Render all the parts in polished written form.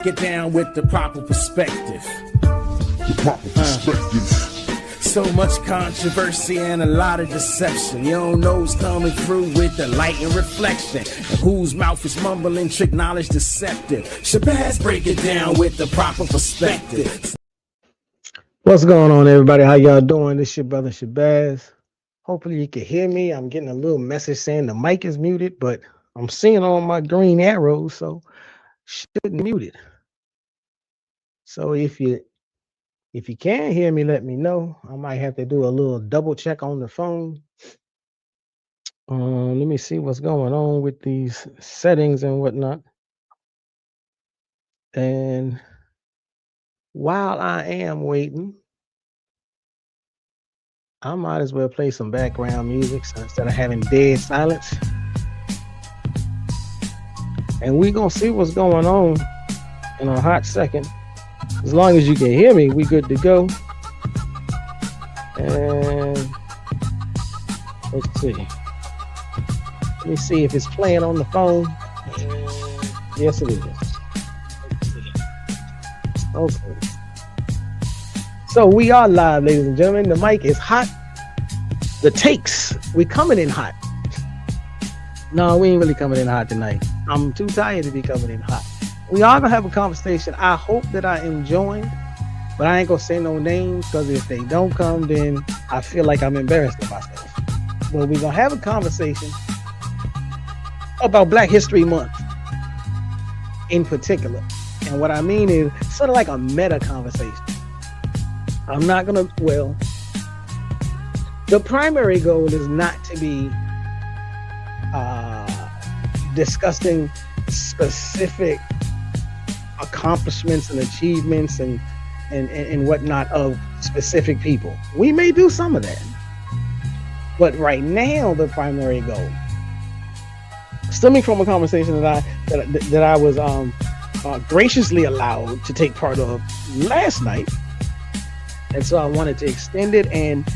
Get down with the proper perspective. So much controversy and a lot of deception. You don't know who's coming through with the light and reflection, and whose mouth is mumbling trick knowledge deceptive. Shabazz, break it down with the proper perspective. What's going on, everybody? How y'all doing? This is your brother Shabazz. Hopefully you can hear me. I'm getting a little message saying the mic is muted, but I'm seeing all my green arrows, so shouldn't mute it. So if you can't hear me, let me know. I might have to do a little double check on the phone. Let me see what's going on with these settings and whatnot. And while I am waiting, I might as well play some background music so instead of having dead silence. And we're gonna see what's going on in a hot second. As long as you can hear me, we good to go. And let's see. Let me see if it's playing on the phone. Yes, it is. Let's see. Okay. So we are live, ladies and gentlemen. The mic is hot. The takes, we coming in hot. No, we ain't really coming in hot tonight. I'm too tired to be coming in hot. We are gonna have a conversation. I hope that I am joined, but I ain't gonna say no names because if they don't come, then I feel like I'm embarrassed of myself. But we're gonna have a conversation about Black History Month in particular. And what I mean is sort of like a meta conversation. I'm not gonna, well, the primary goal is not to be discussing specific accomplishments and achievements and whatnot of specific people. We may do some of that, but right now the primary goal, stemming from a conversation that I was graciously allowed to take part of last night, and so I wanted to extend it, and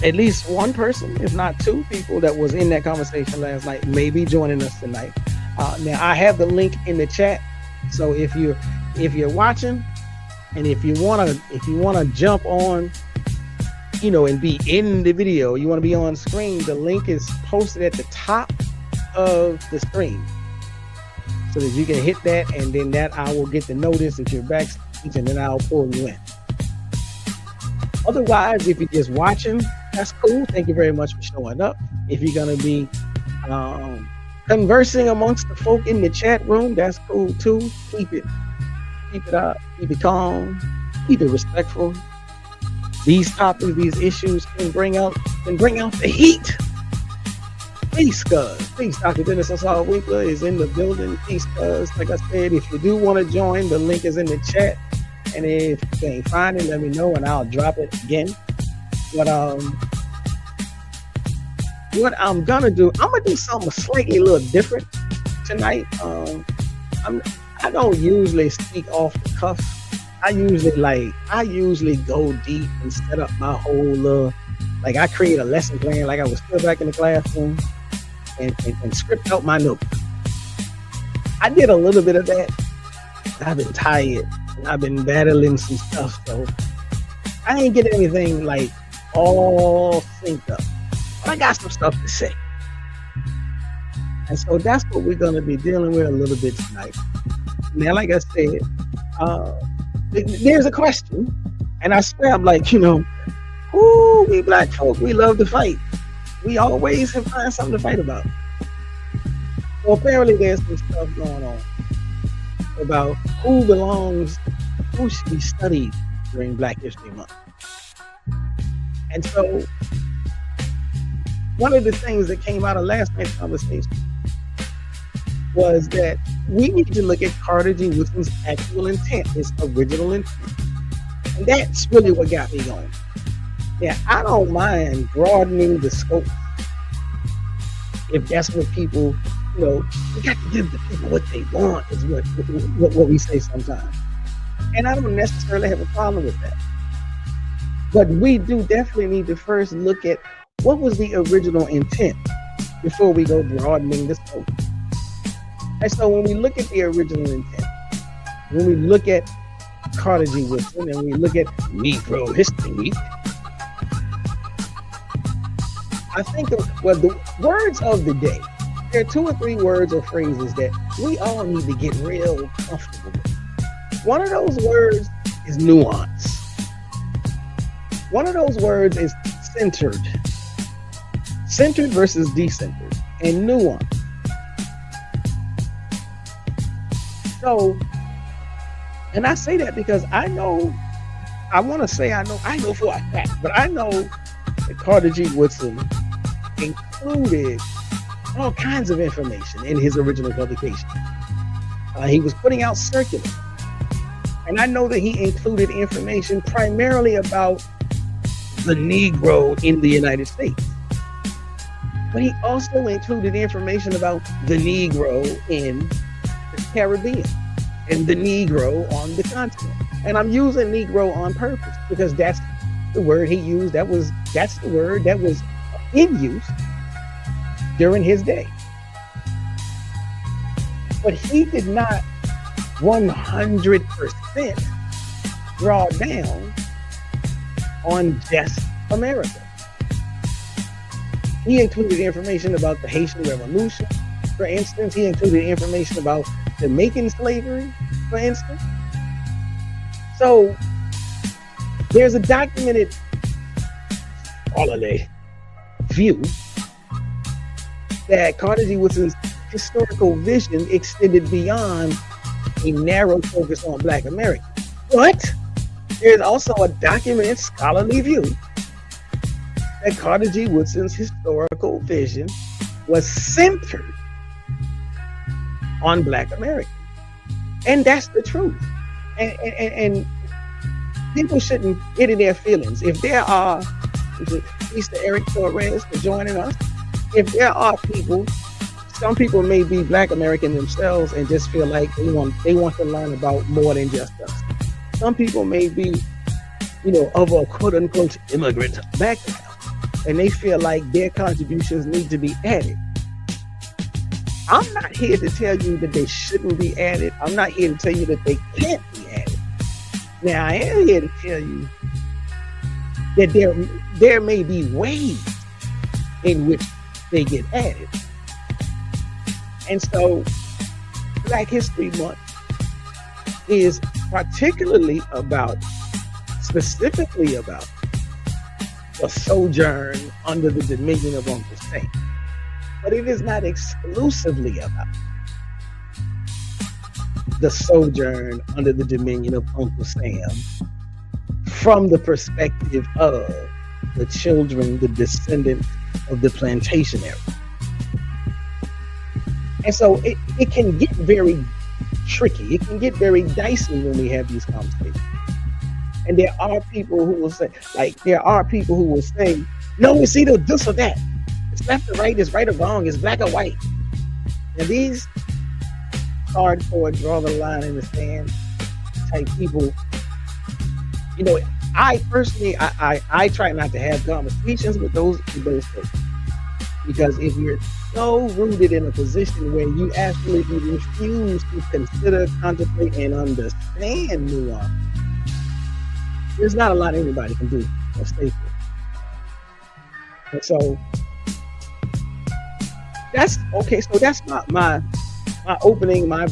at least one person, if not two people that was in that conversation last night may be joining us tonight. Now I have the link in the chat. So if you're watching, and if you wanna jump on, and be in the video, you want to be on screen, the link is posted at the top of the screen, so that you can hit that, and then that I will get the notice that you're backstage, and then I'll pull you in. Otherwise, if you're just watching, that's cool. Thank you very much for showing up. If you're gonna be conversing amongst the folk in the chat room, that's cool too. Keep it up, keep it calm, keep it respectful. These topics, these issues can bring out the heat. Peace, cuz. Peace. Dr. Dennis Assault Winkler is in the building. Peace, cuz. Like I said, if you do want to join, the link is in the chat. And if you can't find it, let me know and I'll drop it again. But what I'm gonna do something slightly a little different tonight. I don't usually speak off the cuff. I usually go deep and set up my whole I create a lesson plan like I was still back in the classroom and script out my notes. I did a little bit of that. I've been tired. I've been battling some stuff, so I ain't getting anything all synced up. But I got some stuff to say. And so that's what we're going to be dealing with a little bit tonight. Now, like I said, there's a question, and I swear I'm we black folk, we love to fight. We always have find something to fight about. Well, apparently there's some stuff going on about who should be studied during Black History Month. And so one of the things that came out of last night's conversation was that we need to look at Carter G. Woodson's actual intent, his original intent. And that's really what got me going. Yeah, I don't mind broadening the scope if that's what people, we got to give the people what they want, is what we say sometimes. And I don't necessarily have a problem with that. But we do definitely need to first look at what was the original intent before we go broadening the scope. And so when we look at the original intent, when we look at Carter G. Woodson and we look at Negro History, I think the words of the day, there are 2 or 3 words or phrases that we all need to get real comfortable with. One of those words is nuance. One of those words is centered. Centered versus decentered, and nuance. So, and I say that because I know for a fact, but I know that Carter G. Woodson included all kinds of information in his original publication. He was putting out circulars. And I know that he included information primarily about the Negro in the United States. But he also included information about the Negro in the Caribbean and the Negro on the continent. And I'm using Negro on purpose because that's the word he used. That's the word that was in use during his day. But he did not 100% draw down on just America. He included information about the Haitian Revolution, for instance. He included information about Jamaican slavery, for instance. So there's a documented scholarly view that Carter G. Woodson's historical vision extended beyond a narrow focus on Black Americans. But there's also a documented scholarly view that Carter G. Woodson's historical vision was centered on Black Americans. And that's the truth. And people shouldn't get in their feelings. If there are, Mr. Eric Torres for joining us, if there are people, some people may be Black American themselves and just feel like they want to learn about more than just us. Some people may be, of a quote unquote immigrant background, and they feel like their contributions need to be added. I'm not here to tell you that they shouldn't be added. I'm not here to tell you that they can't be added. Now, I am here to tell you that there may be ways in which they get added. And so Black History Month is specifically about the sojourn under the dominion of Uncle Sam. But it is not exclusively about the sojourn under the dominion of Uncle Sam from the perspective of the children, the descendants of the plantation era. And so it can get very tricky. It can get very dicey when we have these conversations. And there are people who will say, no, it's either this or that. It's left or right, it's right or wrong, it's black or white. Now these hardcore draw the line in the sand type people, I personally, I try not to have conversations with those people. Because if you're so rooted in a position where you absolutely refuse to consider, contemplate, and understand nuance, there's not a lot anybody can do or stay for. And so that's okay. So that's my opening, my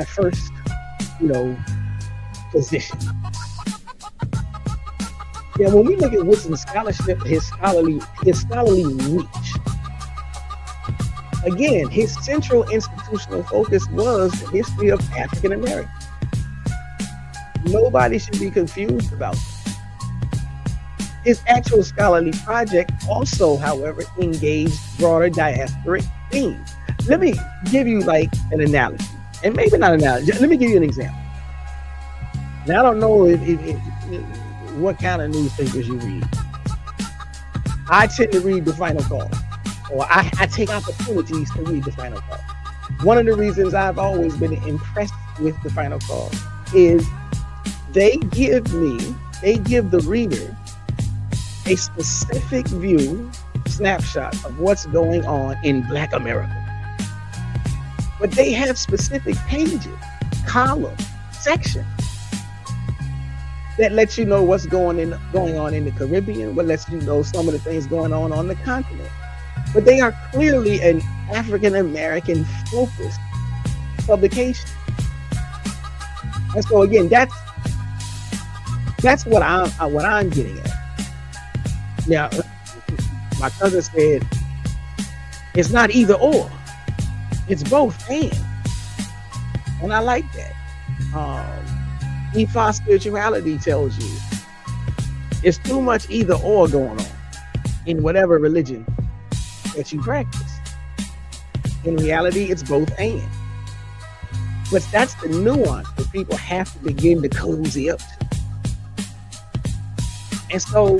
first, position. Yeah, when we look at Woodson's scholarship, his scholarly reach, again, his central institutional focus was the history of African Americans. Nobody should be confused about this. His actual scholarly project also, however, engaged broader diasporic themes. Let me give you an analogy, and maybe not an analogy. Let me give you an example. Now, I don't know what kind of newspapers you read. I tend to read the Final Call, or I take opportunities to read the Final Call. One of the reasons I've always been impressed with the Final Call is they give the reader a specific snapshot of what's going on in Black America. But they have specific pages, columns, section that lets you know what's going on in the Caribbean, what lets you know some of the things going on the continent. But they are clearly an African American focused publication. And so again, that's what I'm getting at. Now, my cousin said it's not either or, it's both and I like that. Ethos spirituality tells you it's too much either or going on in whatever religion that you practice. In reality, it's both and. But that's the nuance that people have to begin to cozy up to. And so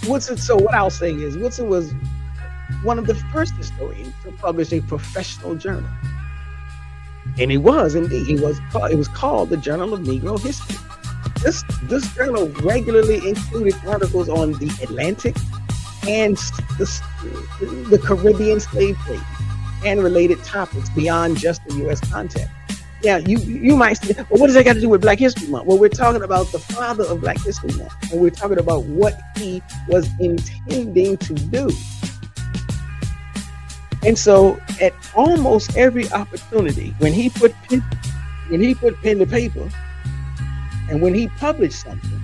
Woodson, so what I'll say is Woodson was one of the first historians to publish a professional journal. And it was indeed. It was called the Journal of Negro History. This journal regularly included articles on the Atlantic and the Caribbean slave trade and related topics beyond just the U.S. context. Now, you might say, well, what does that got to do with Black History Month? Well, we're talking about the father of Black History Month, and we're talking about what he was intending to do. And so, at almost every opportunity, when he put pen to paper, and when he published something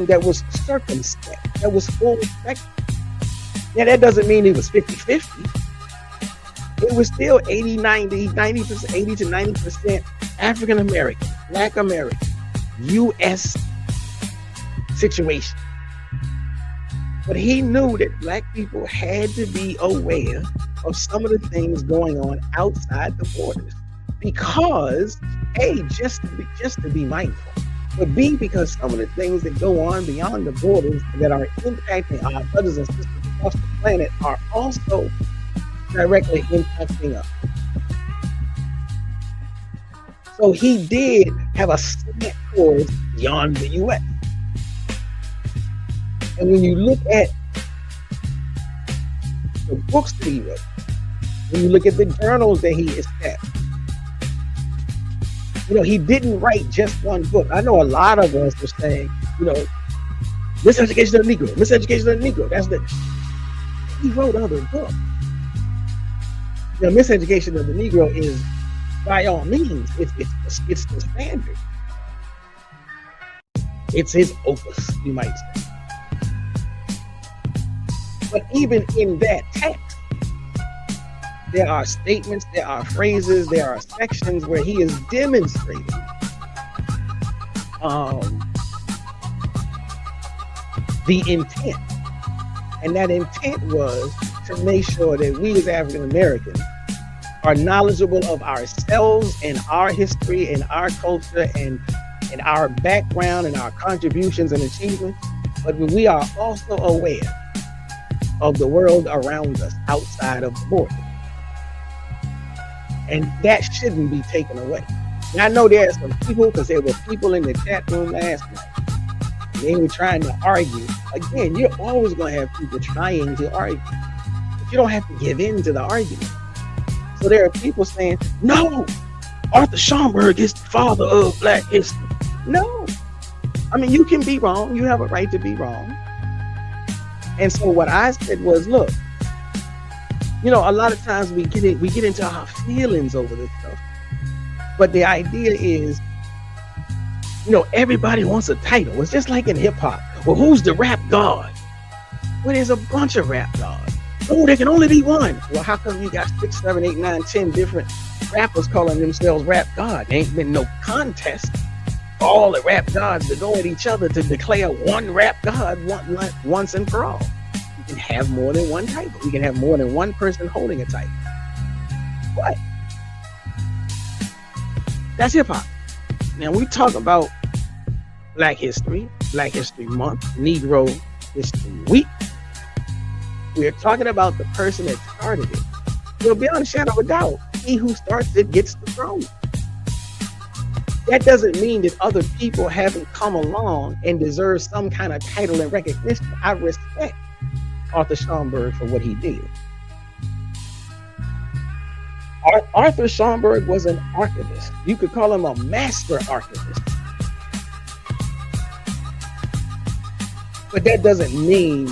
that was circumspect, that was full spectrum. Now, that doesn't mean it was 50-50. It was still 80 to 90% African American, Black American, U.S. situation. But he knew that Black people had to be aware of some of the things going on outside the borders, because A, just to be mindful, but B, because some of the things that go on beyond the borders that are impacting our brothers and sisters across the planet are also directly impacting us. So he did have a slant towards beyond the U.S. And when you look at the books that he wrote, when you look at the journals that he established, he didn't write just one book. I know a lot of us were saying, miseducation of the Negro, miseducation of the Negro. He wrote other books. Miseducation of the Negro is, by all means, it's the standard. It's his opus, you might say. But even in that text, there are statements, there are phrases, there are sections where he is demonstrating the intent. And that intent was to make sure that we as African Americans are knowledgeable of ourselves and our history and our culture and our background and our contributions and achievements, but we are also aware of the world around us outside of the border. And that shouldn't be taken away. Now, I know there are some people, because there were people in the chat room last night, they were trying to argue. Again, you're always going to have people trying to argue, but you don't have to give in to the argument. So there are people saying, no, Arthur Schomburg is the father of Black history. No. I mean, you can be wrong. You have a right to be wrong. And so what I said was, look, a lot of times we get into our feelings over this stuff. But the idea is, everybody wants a title. It's just like in hip hop. Well, who's the rap god? Well, there's a bunch of rap gods. Oh, there can only be one. Well, how come you got 6, 7, 8, 9, 10 different rappers calling themselves rap god? There ain't been no contest for all the rap gods to go at each other to declare one rap god once and for all. You can have more than one title. You can have more than one person holding a title. What? That's hip hop. Now we talk about Black History Month, Negro History Week. We're talking about the person that started it. Beyond a shadow of a doubt, he who starts it gets the throne. That doesn't mean that other people haven't come along and deserve some kind of title and recognition. I respect Arthur Schomburg for what he did. Arthur Schomburg was an archivist. You could call him a master archivist. But that doesn't mean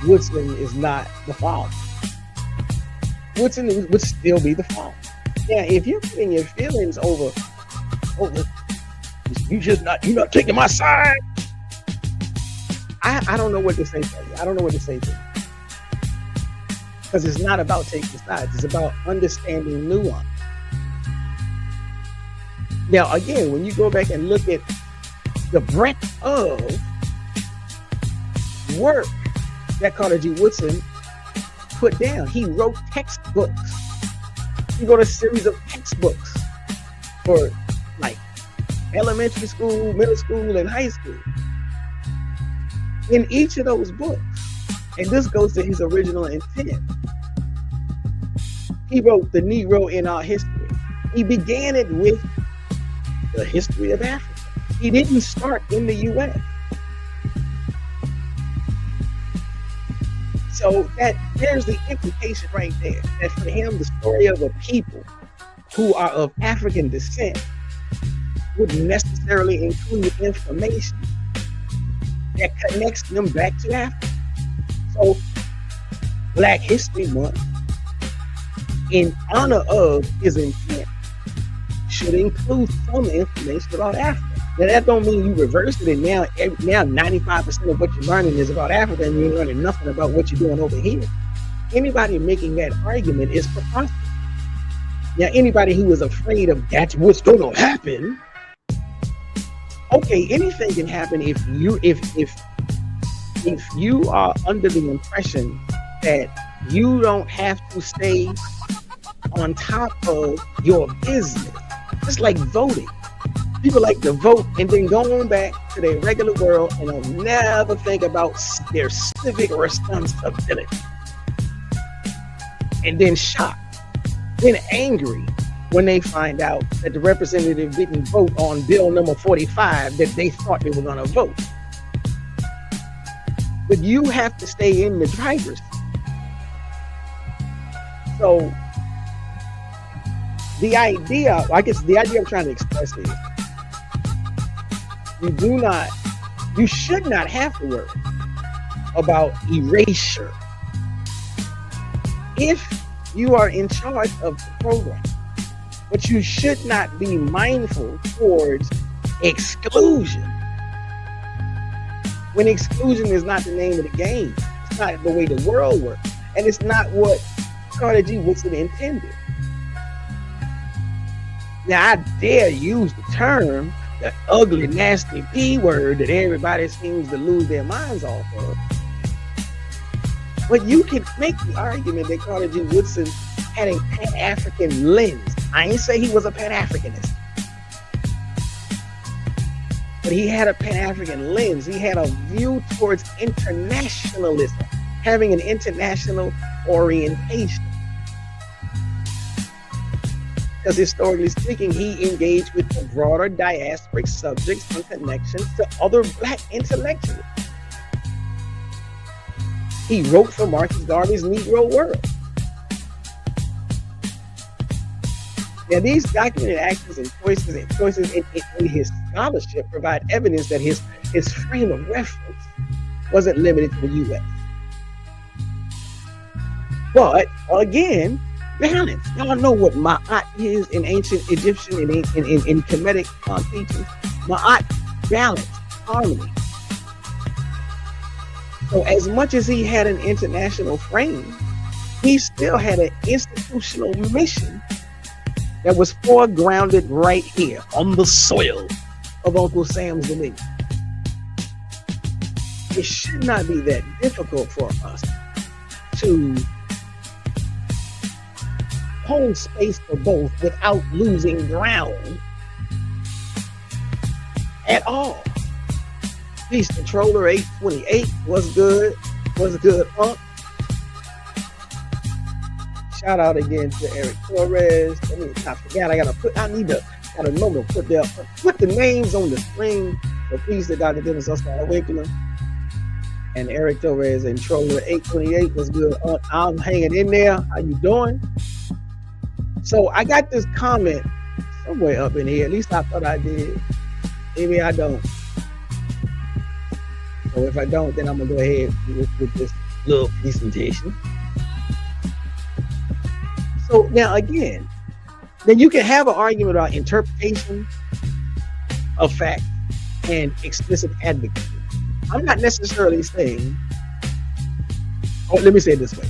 Woodson is not the father. Woodson would still be the father. Now, if you're getting your feelings over you're not taking my side. I don't know what to say to you. I don't know what to say to you. Because it's not about taking sides. It's about understanding nuance. Now, again, when you go back and look at the breadth of work that Carter G. Woodson put down, he wrote textbooks. He wrote a series of textbooks for like elementary school, middle school, and high school. In each of those books, and this goes to his original intent, he wrote The Negro in Our History. He began it with the history of Africa. He didn't start in the U.S. So that there's the implication right there, that for him, the story of a people who are of African descent wouldn't necessarily include information that connects them back to Africa. So Black History Month, in honor of his intent, should include some information about Africa. Now that don't mean you reverse it and now 95% of what you're learning is about Africa and you're learning nothing about what you're doing over here. Anybody making that argument is preposterous. Now anybody who is afraid of that's what's going to happen, okay, anything can happen if you are under the impression that you don't have to stay on top of your business. It's like voting. People like to vote and then go on back to their regular world and they'll never think about their civic responsibility. And then shocked, then angry when they find out that the representative didn't vote on bill number 45 that they thought they were going to vote. But you have to stay in the driver's seat. So the idea I'm trying to express is you should not have to worry about erasure if you are in charge of the program. But you should not be mindful towards exclusion when exclusion is not the name of the game. It's not the way the world works. And it's not what Carter G. Woodson intended. Now, I dare use the term, the ugly, nasty P word that everybody seems to lose their minds off of. But you can make the argument that Carter G. Woodson had a Pan-African lens. I ain't say he was a Pan-Africanist. But he had a Pan-African lens. He had a view towards internationalism, having an international orientation. Because historically speaking, he engaged with the broader diasporic subjects and connections to other Black intellectuals. He wrote for Marcus Garvey's Negro World. Now, these documented actions and choices in his scholarship provide evidence that his frame of reference wasn't limited to the U.S. But again, balance. Y'all know what ma'at is in ancient Egyptian and in Kemetic teachings. Ma'at, balance, harmony. So as much as he had an international frame, he still had an institutional mission that was foregrounded right here on the soil of Uncle Sam's dominion. It should not be that difficult for us to hold space for both without losing ground at all. Peace Controller 828, what's good? What's good, Unc? Shout out again to Eric Torres. I forgot, I need to put the names on the screen for peace to Dr. Dennis Oscar Winkler. And Eric Torres and Troller 828 was good. I'm hanging in there. How you doing? So I got this comment somewhere up in here. At least I thought I did. Maybe I don't. So if I don't, then I'm gonna go ahead with this little presentation. So now again, then you can have an argument about interpretation of fact and explicit advocacy. I'm not necessarily saying, let me say it this way.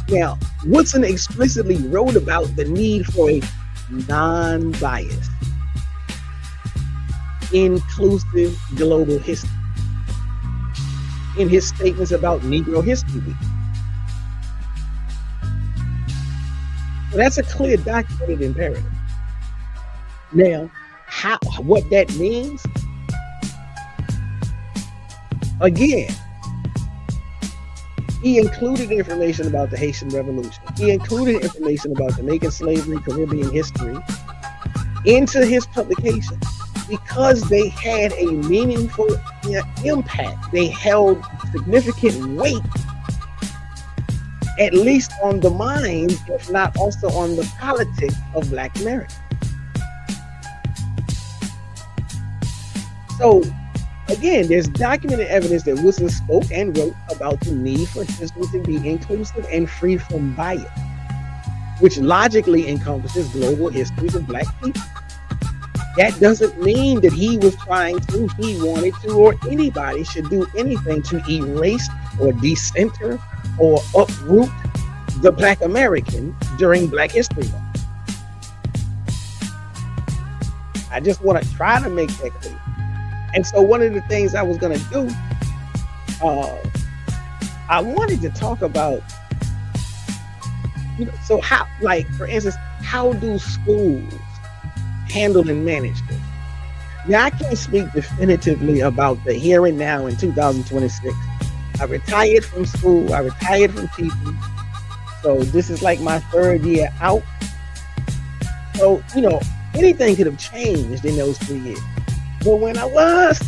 Now, Woodson explicitly wrote about the need for a non-biased, inclusive global history in his statements about Negro History Week. So that's a clear documented imperative. Now, what that means, again, he included information about the Haitian Revolution. He included information about Jamaican slavery, Caribbean history into his publication because they had a meaningful impact. They held significant weight, at least on the minds, if not also on the politics of Black America. So, again, there's documented evidence that Woodson spoke and wrote about the need for history to be inclusive and free from bias, which logically encompasses global histories of Black people. That doesn't mean that he was trying to, he wanted to, or anybody should do anything to erase or decenter or uproot the Black American during Black History Month. I just want to try to make that clear. And so one of the things I was going to do, I wanted to talk about, so how, like, for instance, how do schools handle and manage this? Now, I can't speak definitively about the here and now in 2026. I retired from school. I retired from teaching. So this is like my third year out. So, anything could have changed in those 3 years. But when I was,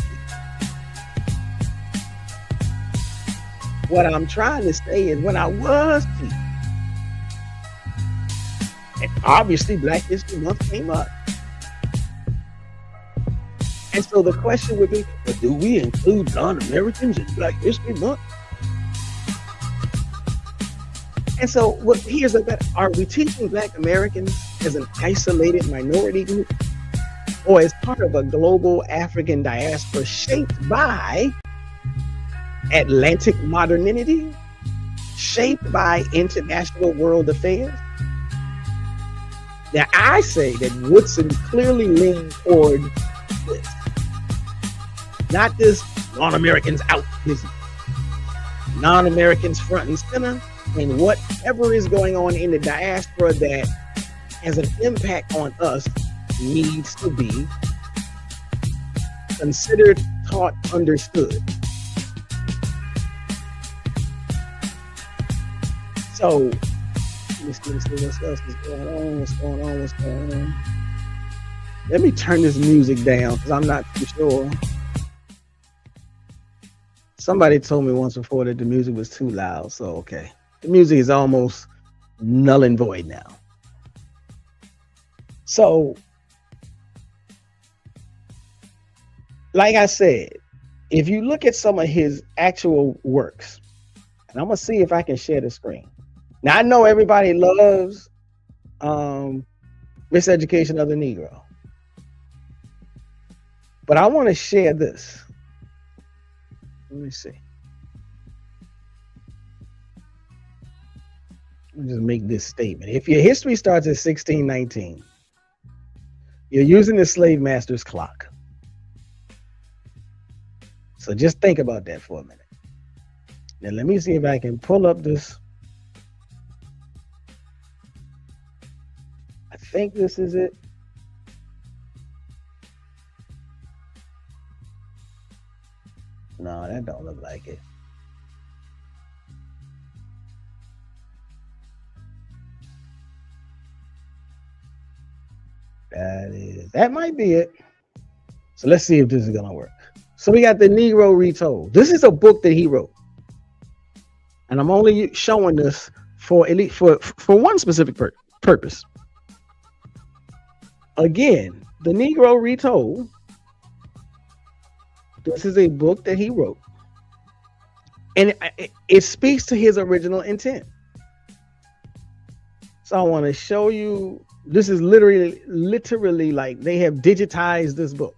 what I'm trying to say is when I was teaching, and obviously Black History Month came up. And so the question would be, well, do we include non-Americans in Black History Month? And so here's the better. Are we teaching Black Americans as an isolated minority group, or as part of a global African diaspora shaped by Atlantic modernity, shaped by international world affairs? Now, I say that Woodson clearly leaned toward this. Not this non-Americans out business. Non-Americans front and center, and whatever is going on in the diaspora that has an impact on us needs to be considered, taught, understood. So, let me see what else is going on. Let me turn this music down because I'm not too sure. Somebody told me once before that the music was too loud, so okay. The music is almost null and void now. So, like I said, if you look at some of his actual works, and I'm gonna see if I can share the screen. Now I know everybody loves Miseducation of the Negro, but I want to share this. Let me see. Let me just make this statement. If your history starts at 1619, you're using the slave master's clock. So just think about that for a minute. Now let me see if I can pull up this. I think this is it. No, that don't look like it. That might be it. So let's see if this is gonna work. So we got the Negro Retold. This is a book that he wrote, and I'm only showing this for at least for one specific purpose. Again, the Negro Retold. This is a book that he wrote, and it speaks to his original intent. So I want to show you. This is literally like they have digitized this book.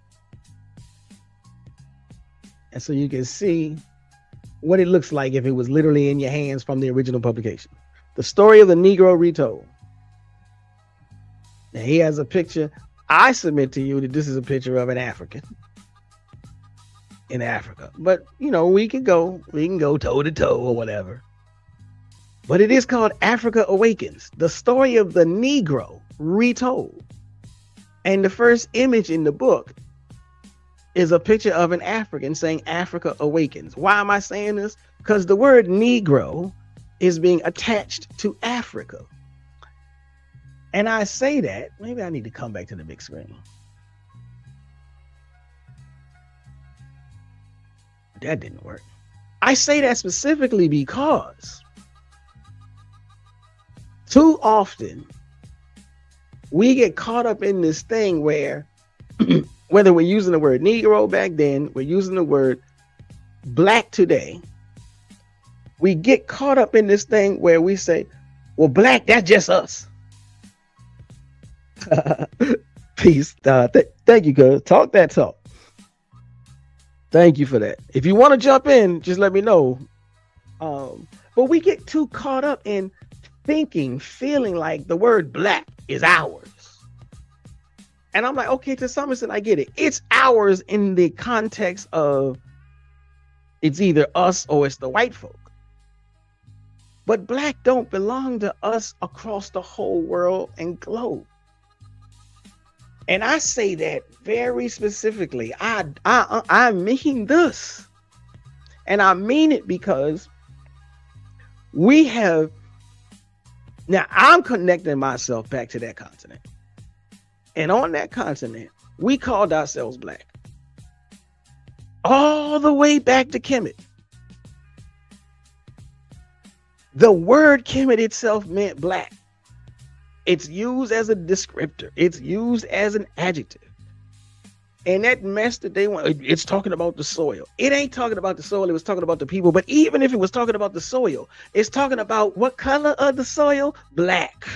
And so you can see what it looks like if it was literally in your hands from the original publication. The Story of the Negro Retold. Now he has a picture. I submit to you that this is a picture of an African in Africa. But you know, we can go toe to toe or whatever. But it is called Africa Awakens, the story of the Negro retold. And the first image in the book is a picture of an African saying Africa Awakens. Why am I saying this? Because the word Negro is being attached to Africa. And I say that, maybe I need to come back to the big screen. That didn't work. I say that specifically because too often we get caught up in this thing where whether we're using the word Negro back then, we're using the word black today, we get caught up in this thing where we say, well, black, that's just us. Peace. Thank you, cuz. Talk that talk. Thank you for that. If you want to jump in, just let me know. But we get too caught up in thinking, feeling like the word black is ours. And I'm like, okay, to some extent, I get it. It's ours in the context of it's either us or it's the white folk. But black don't belong to us across the whole world and globe. And I say that very specifically. I mean this. And I mean it because we have, now I'm connecting myself back to that continent. And on that continent, we called ourselves black. All the way back to Kemet. The word Kemet itself meant black. It's used as a descriptor. It's used as an adjective. And that mess that they want, it's talking about the soil. It ain't talking about the soil. It was talking about the people. But even if it was talking about the soil, it's talking about what color of the soil? Black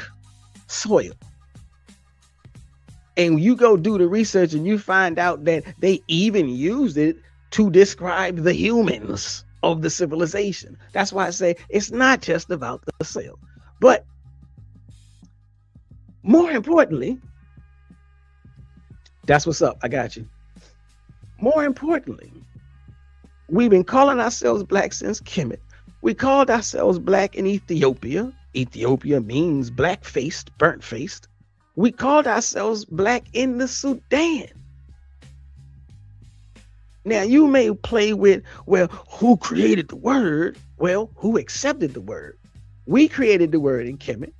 soil. And you go do the research and you find out that they even used it to describe the humans of the civilization. That's why I say it's not just about the soil. But more importantly, that's what's up. I got you. More importantly, we've been calling ourselves black since Kemet. We called ourselves black in Ethiopia. Ethiopia means black-faced, burnt-faced. We called ourselves black in the Sudan. Now, you may play with, well, who created the word? Well, who accepted the word? We created the word in Kemet.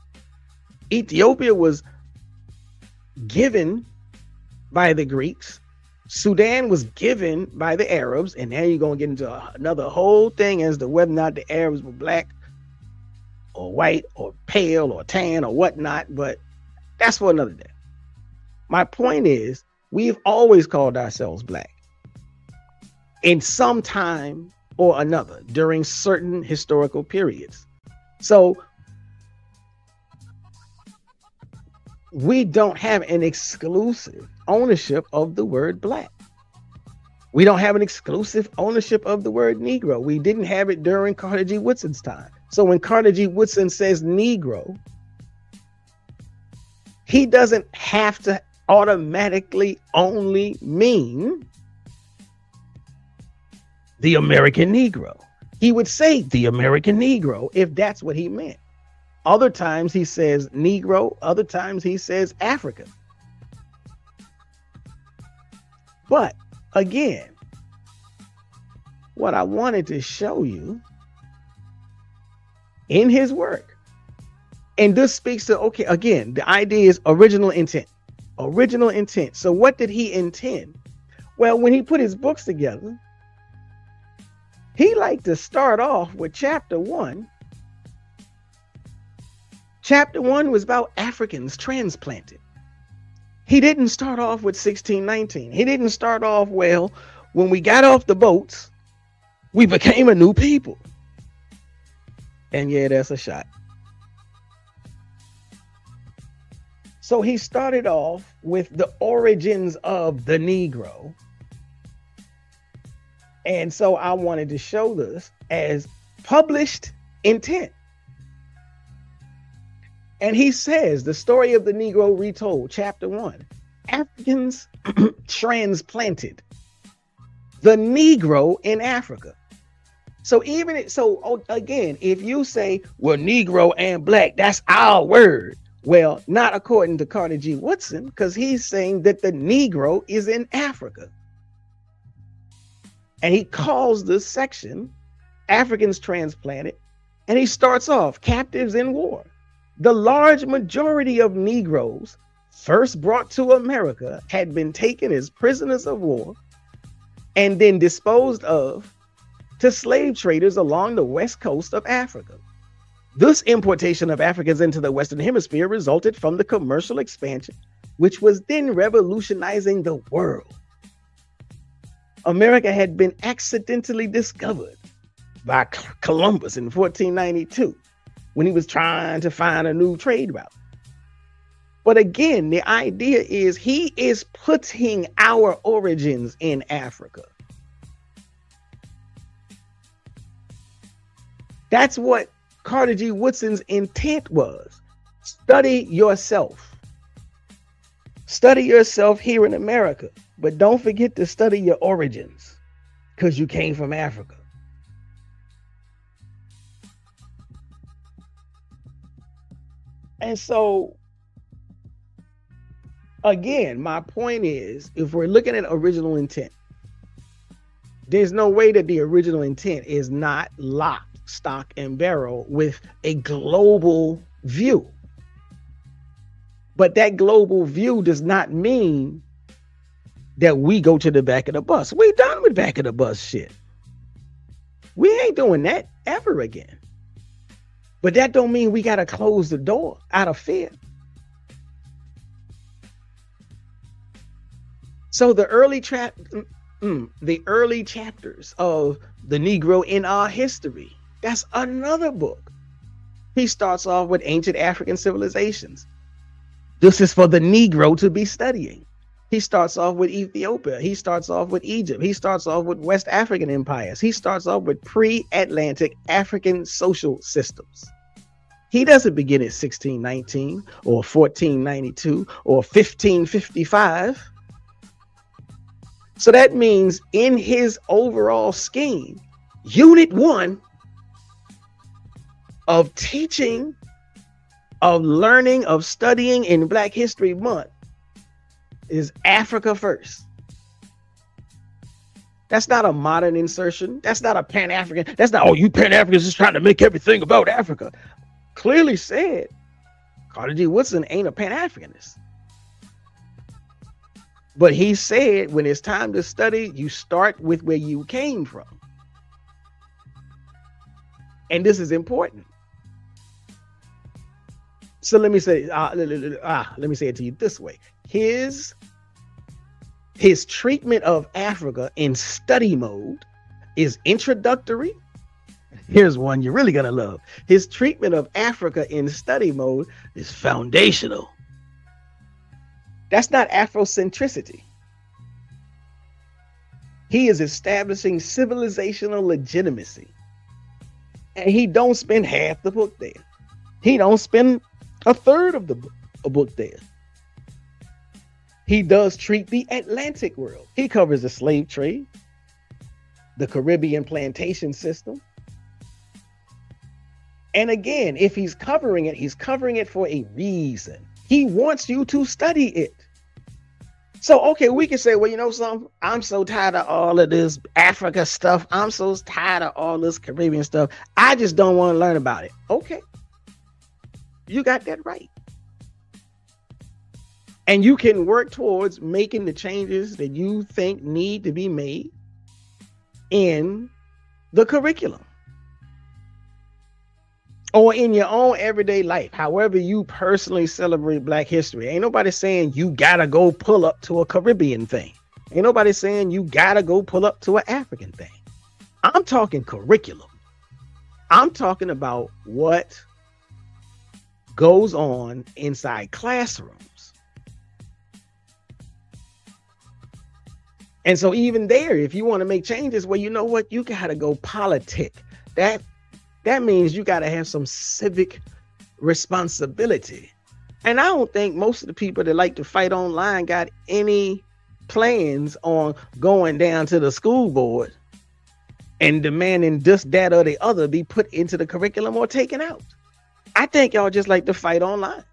Ethiopia was given by the Greeks. Sudan was given by the Arabs. And now you're going to get into another whole thing as to whether or not the Arabs were black or white or pale or tan or whatnot. But that's for another day. My point is, we've always called ourselves black in some time or another during certain historical periods. So we don't have an exclusive ownership of the word black. We don't have an exclusive ownership of the word Negro. We didn't have it during Carter G. Woodson's time. So when Carter G. Woodson says Negro, he doesn't have to automatically only mean the American Negro. He would say the American Negro if that's what he meant. Other times he says Negro, other times he says African. But again, what I wanted to show you in his work, and this speaks to, okay, again, the idea is original intent. Original intent. So what did he intend? Well, when he put his books together, he liked to start off with chapter 1. Chapter 1 was about Africans transplanted. He didn't start off with 1619. He didn't start off, well, when we got off the boats, we became a new people. And yeah, that's a shot. So he started off with the origins of the Negro. And so I wanted to show this as published intent. And he says, the story of the Negro retold, chapter 1, Africans transplanted, the Negro in Africa. So again, if you say, well, Negro and black, that's our word. Well, not according to Carter G. Woodson, because he's saying that the Negro is in Africa. And he calls this section Africans transplanted, and he starts off captives in war. The large majority of Negroes first brought to America had been taken as prisoners of war and then disposed of to slave traders along the west coast of Africa. This importation of Africans into the Western Hemisphere resulted from the commercial expansion, which was then revolutionizing the world. America had been accidentally discovered by Columbus in 1492 when he was trying to find a new trade route. But again, the idea is he is putting our origins in Africa. That's what Carter G. Woodson's intent was. Study yourself. Study yourself here in America, but don't forget to study your origins because you came from Africa. And so, again, my point is, if we're looking at original intent, there's no way that the original intent is not locked, stock, and barrel with a global view. But that global view does not mean that we go to the back of the bus. We're done with back of the bus shit. We ain't doing that ever again. But that don't mean we got to close the door out of fear. So the early chapters of the Negro in our history, that's another book. He starts off with ancient African civilizations. This is for the Negro to be studying. He starts off with Ethiopia. He starts off with Egypt. He starts off with West African empires. He starts off with pre-Atlantic African social systems. He doesn't begin at 1619 or 1492 or 1555. So that means in his overall scheme, Unit 1 of teaching, of learning, of studying in Black History Month is Africa first. That's not a modern insertion. That's not a Pan-African. That's not, oh, you Pan-Africans just trying to make everything about Africa. Clearly said, Carter G. Woodson ain't a Pan-Africanist. But he said, when it's time to study, you start with where you came from. And this is important. So let me say it to you this way. His treatment of Africa in study mode is introductory. Here's one you're really gonna love. His treatment of Africa in study mode is foundational. That's not Afrocentricity. He is establishing civilizational legitimacy. And he don't spend half the book there. He don't spend a third of the book there. He does treat the Atlantic world. He covers the slave trade, the Caribbean plantation system. And again, if he's covering it for a reason. He wants you to study it. So, okay, we can say, well, you know something? I'm so tired of all of this Africa stuff. I'm so tired of all this Caribbean stuff. I just don't want to learn about it. Okay. You got that right. And you can work towards making the changes that you think need to be made in the curriculum or in your own everyday life, however you personally celebrate Black history. Ain't nobody saying you gotta go pull up to a Caribbean thing. Ain't nobody saying you gotta go pull up to an African thing. I'm talking curriculum. I'm talking about what goes on inside classrooms. And so even there, if you want to make changes, well, you know what? You got to go politic. That means you got to have some civic responsibility. And I don't think most of the people that like to fight online got any plans on going down to the school board and demanding this, that, or the other be put into the curriculum or taken out. I think y'all just like to fight online.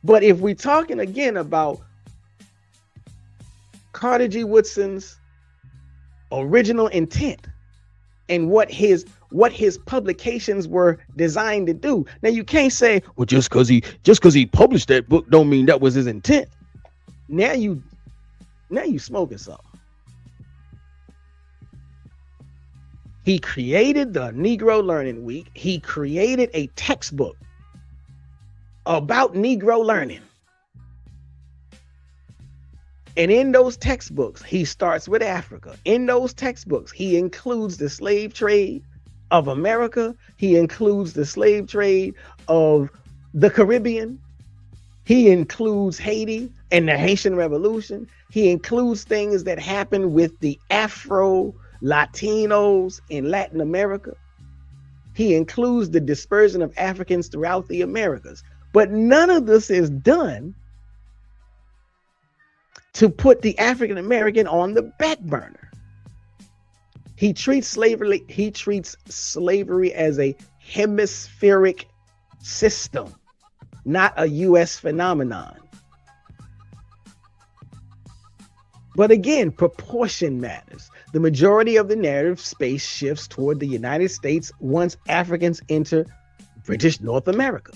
But if we're talking again about Carter G. Woodson's original intent and what his publications were designed to do, now you can't say, well, just because he published that book don't mean that was his intent. Now you smoking something. He created the Negro Learning Week. He created a textbook about Negro learning. And in those textbooks, he starts with Africa. In those textbooks, he includes the slave trade of America. He includes the slave trade of the Caribbean. He includes Haiti and the Haitian Revolution. He includes things that happened with the Afro-Latinos in Latin America. He includes the dispersion of Africans throughout the Americas. But none of this is done to put the African American on the back burner. He treats slavery as a hemispheric system, not a US phenomenon. But again, proportion matters. The majority of the narrative space shifts toward the United States once Africans enter British North America.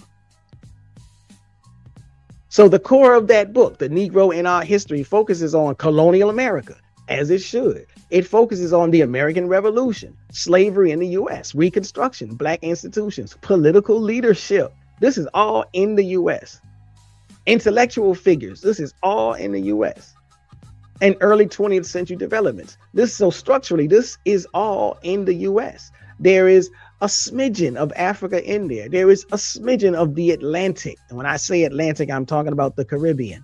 So the core of that book, The Negro in Our History, focuses on colonial America, as it should. It focuses on the American Revolution, slavery in the US, Reconstruction, Black institutions, political leadership. This is all in the US. Intellectual figures, this is all in the US. And early 20th century developments. So structurally, this is all in the US. There is a smidgen of Africa in there. There is a smidgen of the Atlantic. And when I say Atlantic, I'm talking about the Caribbean.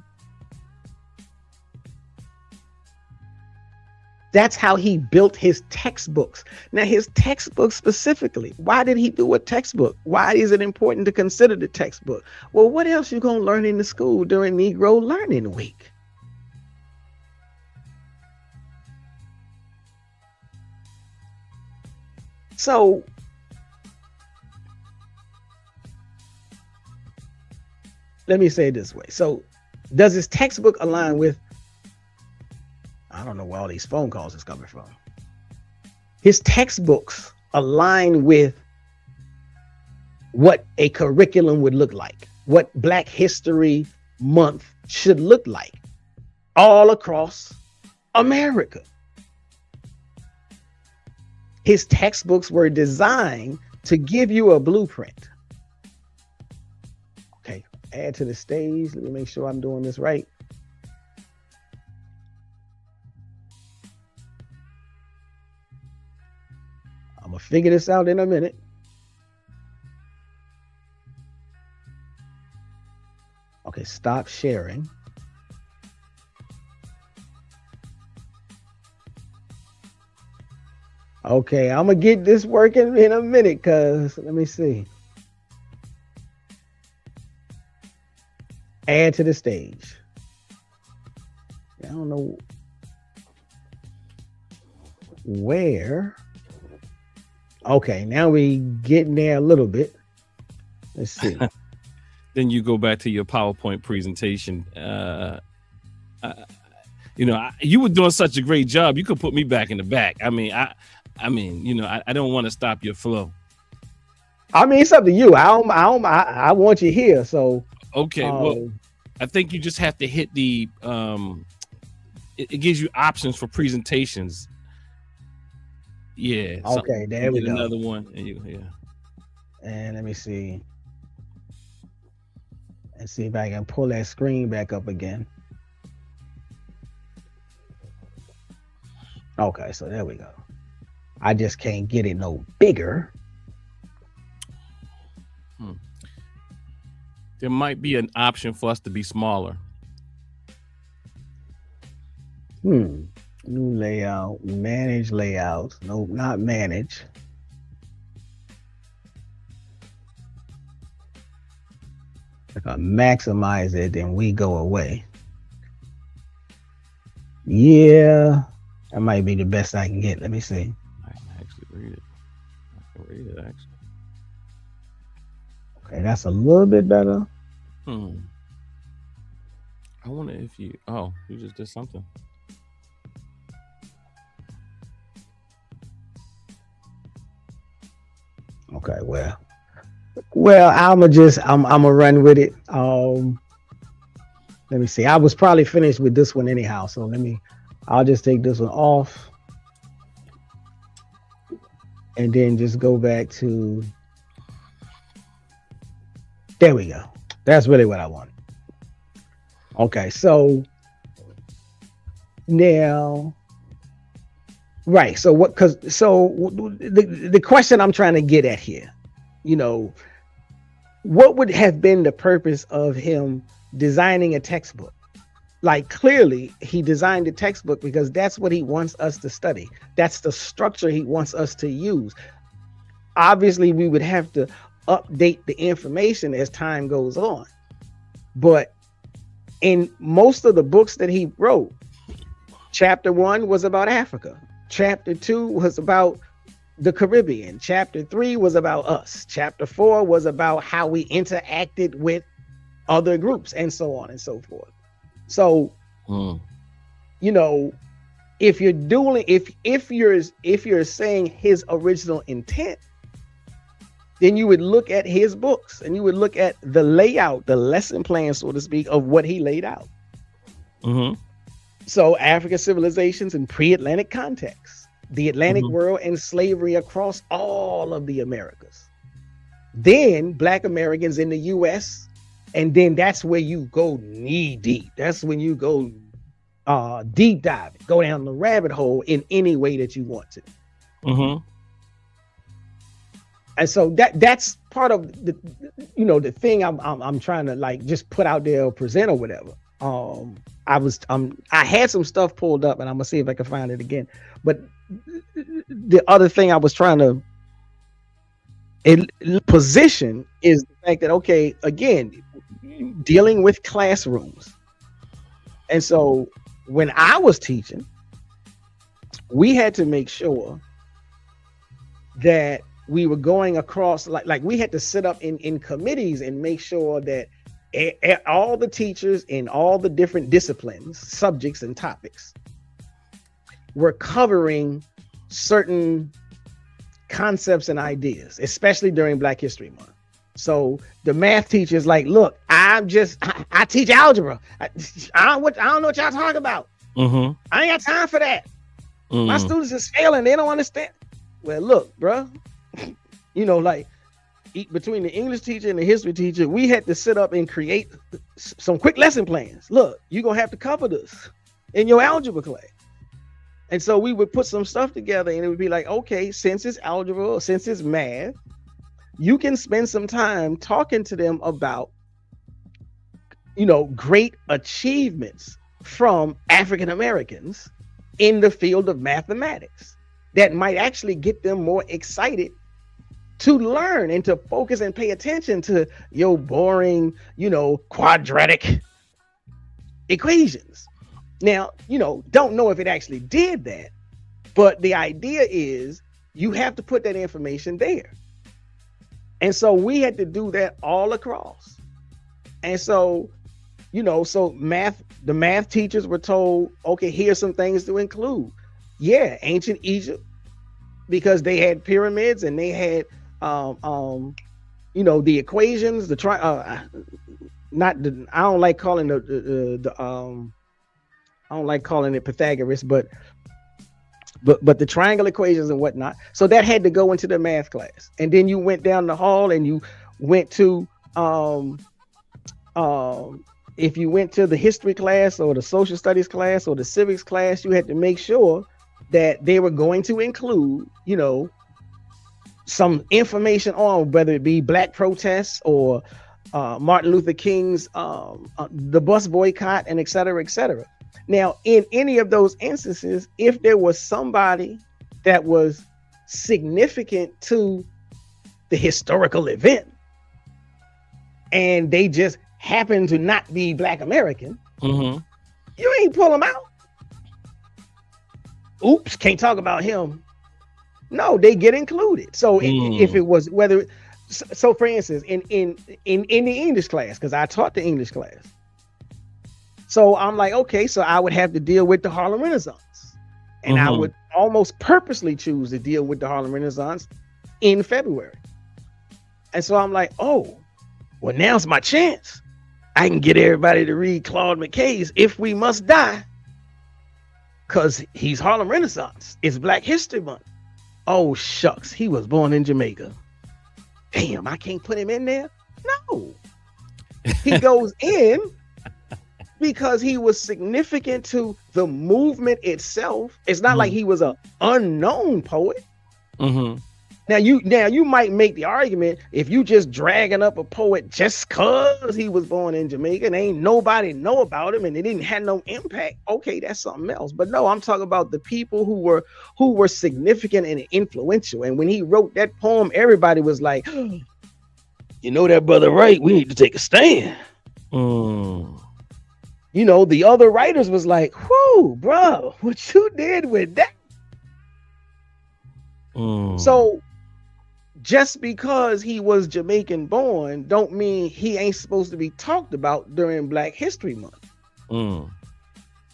That's how he built his textbooks. Now, his textbook specifically, why did he do a textbook? Why is it important to consider the textbook? Well, what else you gonna learn in the school during Negro Learning Week? So let me say it this way. So does his textbook align with, I don't know where all these phone calls is coming from. His textbooks align with what a curriculum would look like, what Black History Month should look like all across America. His textbooks were designed to give you a blueprint. Okay, add to the stage. Let me make sure I'm doing this right. I'm gonna figure this out in a minute. Okay, stop sharing. Okay, I'm gonna get this working in a minute, cause let me see. Add to the stage. I don't know where. Okay, now we getting there a little bit. Let's see. Then you go back to your PowerPoint presentation. You were doing such a great job. You could put me back in the back. I don't want to stop your flow. I mean, it's up to you. I want you here. So Okay, well, I think you just have to hit the it gives you options for presentations. Yeah. Okay, there we go. Another one. Yeah. And let me see. And see if I can pull that screen back up again. Okay, so there we go. I just can't get it no bigger. There might be an option for us to be smaller. New layout, manage layouts. No, not manage. If I maximize it, then we go away. Yeah, that might be the best I can get. Let me see. I can actually read it. I can read it actually. Okay, that's a little bit better. I wonder if you just did something. Okay, well, I'm gonna run with it. Let me see. I was probably finished with this one anyhow, so I'll just take this one off and then just go back to, there we go. That's really what I wanted. Okay, so now, right. So the question I'm trying to get at here, what would have been the purpose of him designing a textbook? Like, clearly he designed a textbook because that's what he wants us to study. That's the structure he wants us to use. Obviously, we would have to update the information as time goes on. But in most of the books that he wrote, chapter 1 was about Africa. Chapter 2 was about the Caribbean. Chapter 3 was about us. Chapter 4 was about how we interacted with other groups, and so on and so forth. So, if you're doing, if you're saying his original intent, then you would look at his books and you would look at the layout, the lesson plan, so to speak, of what he laid out. So African civilizations in pre-Atlantic context, the Atlantic world and slavery across all of the Americas. Then Black Americans in the US, and then that's where you go knee deep. That's when you go deep dive, go down the rabbit hole in any way that you want to. And so that's part of the thing I'm trying to like just put out there or present or whatever. I had some stuff pulled up and I'm gonna see if I can find it again. But the other thing I was trying to position is the fact that, okay, again, dealing with classrooms. And so when I was teaching, we had to make sure that we were going across, like we had to sit up in committees and make sure that all the teachers in all the different disciplines, subjects and topics were covering certain concepts and ideas, especially during Black History Month. So the math teacher's like, look, I teach algebra. I don't know what y'all talking about. I ain't got time for that. My students is failing. They don't understand. Well, look, bro, like between the English teacher and the history teacher, we had to sit up and create some quick lesson plans. Look, you're going to have to cover this in your algebra class. And so we would put some stuff together and it would be like, okay, since it's algebra or since it's math, you can spend some time talking to them about, great achievements from African Americans in the field of mathematics that might actually get them more excited to learn and to focus and pay attention to your boring, quadratic equations. Now, don't know if it actually did that, but the idea is you have to put that information there. And so we had to do that all across. And so, the math teachers were told, okay, here's some things to include. Yeah, ancient Egypt, because they had pyramids and they had, the equations, not the, I don't like calling I don't like calling it Pythagoras, but the triangle equations and whatnot. So that had to go into the math class, and then you went down the hall and you went to if you went to the history class or the social studies class or the civics class, you had to make sure that they were going to include, you know, some information on whether it be black protests or Martin Luther King's the bus boycott and et cetera, et cetera. Now, in any of those instances, if there was somebody that was significant to the historical event and they just happen to not be Black American, you ain't pull them out. Oops, can't talk about him. No, they get included. So if it was whether, so for instance, in the English class, because I taught the English class. So I'm like, okay, so I would have to deal with the Harlem Renaissance. And I would almost purposely choose to deal with the Harlem Renaissance in February. And so I'm like, oh, well, now's my chance. I can get everybody to read Claude McKay's If We Must Die, because he's Harlem Renaissance. It's Black History Month. Oh, shucks, he was born in Jamaica. Damn, I can't put him in there? No. He goes in because he was significant to the movement itself. It's not like he was an unknown poet. Now you might make the argument, if you just dragging up a poet just cause he was born in Jamaica and ain't nobody know about him and it didn't have no impact, okay, that's something else. But no, I'm talking about the people who were significant and influential. And when he wrote that poem, everybody was like, oh, you know that brother right, we need to take a stand. You know, the other writers was like, whoo, bro, what you did with that. So just because he was Jamaican born don't mean he ain't supposed to be talked about during Black History Month. Who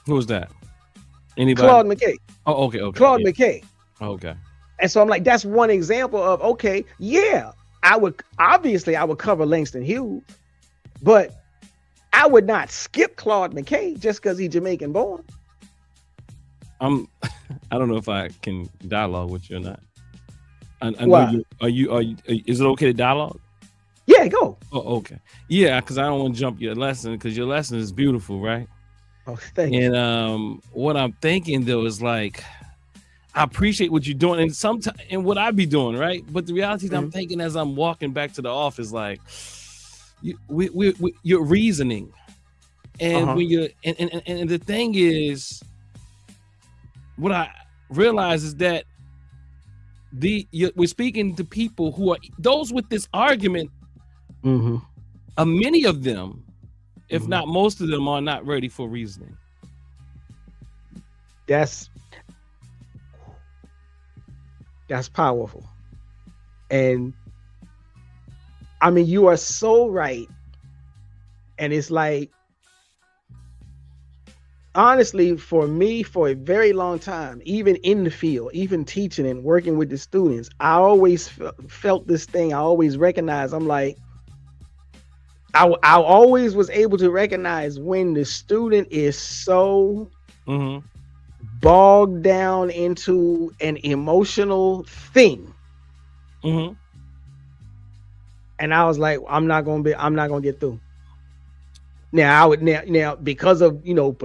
was that? Anybody? Claude McKay. Oh, okay. Claude McKay. Okay. And so I'm like, that's one example of, okay, yeah, I would cover Langston Hughes, but I would not skip Claude McKay just because he's Jamaican born. I don't know if I can dialogue with you or not. I Why? know is it okay to dialogue? Yeah, go. Oh, okay. Yeah, because I don't want to jump your lesson, because your lesson is beautiful, right? Oh, thank you. And what I'm thinking though is like, I appreciate what you're doing, and sometimes and what I be doing, right? But the reality is, I'm thinking as I'm walking back to the office, like, you're reasoning, and when you're and the thing is, what I realize is that we're speaking to people who are those with this argument. Many of them, if not most of them, are not ready for reasoning. That's powerful. And I mean, you are so right. And it's like, honestly, for me, for a very long time, even in the field, even teaching and working with the students, I always felt this thing. I always recognized, I'm like, I always was able to recognize when the student is so bogged down into an emotional thing. And I was like, I'm not gonna get through. Now now because of, you know,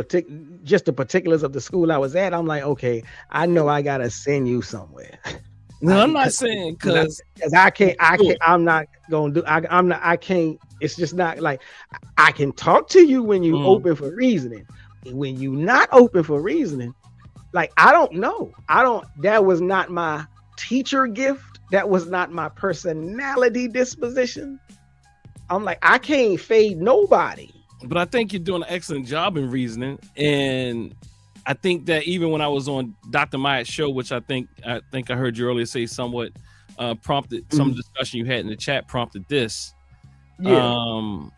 just the particulars of the school I was at, I'm like, okay, I know I gotta send you somewhere. No, I'm not saying because I can't. I'm not gonna do. I can't. It's just not like I can talk to you when you open for reasoning. When you not open for reasoning, like I don't know. That was not my teacher gift. That was not my personality disposition. I'm like, I can't fade nobody. But I think you're doing an excellent job in reasoning, and I think that even when I was on Dr. Myatt's show, which I think I heard you earlier say somewhat prompted some discussion you had in the chat prompted this. Yeah.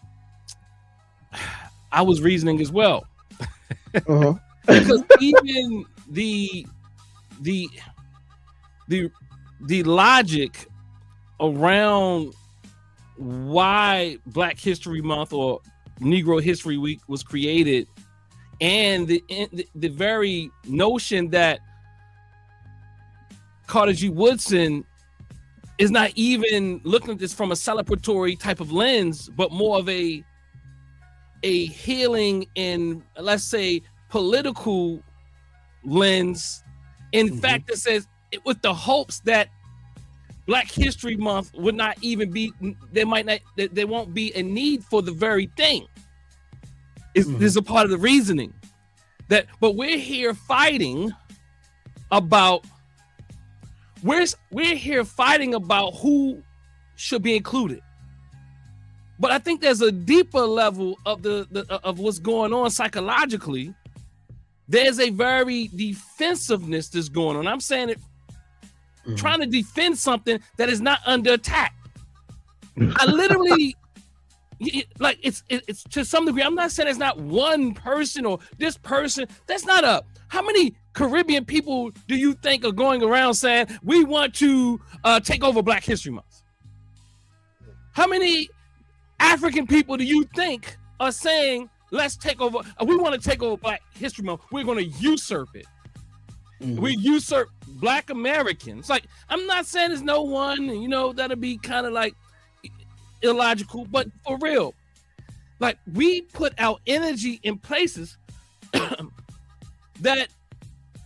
I was reasoning as well. Because even the logic around why Black History Month or Negro History Week was created, and the very notion that Carter G. Woodson is not even looking at this from a celebratory type of lens, but more of a healing and, let's say, political lens. In fact, it says with the hopes that Black History Month would not even be, there won't be a need for the very thing. This is a part of the reasoning that, but we're here fighting about, we're here fighting about who should be included. But I think there's a deeper level of of what's going on psychologically. There's a very defensiveness that's going on. I'm saying it, trying to defend something that is not under attack. I literally, like, it's to some degree. I'm not saying it's not one person or this person. That's not a. How many Caribbean people do you think are going around saying we want to take over Black History Month? How many African people do you think are saying, let's take over, we want to take over Black History Month, we're going to usurp it. We usurp Black Americans. Like, I'm not saying there's no one, you know, that'll be kind of like illogical, but for real, like, we put our energy in places that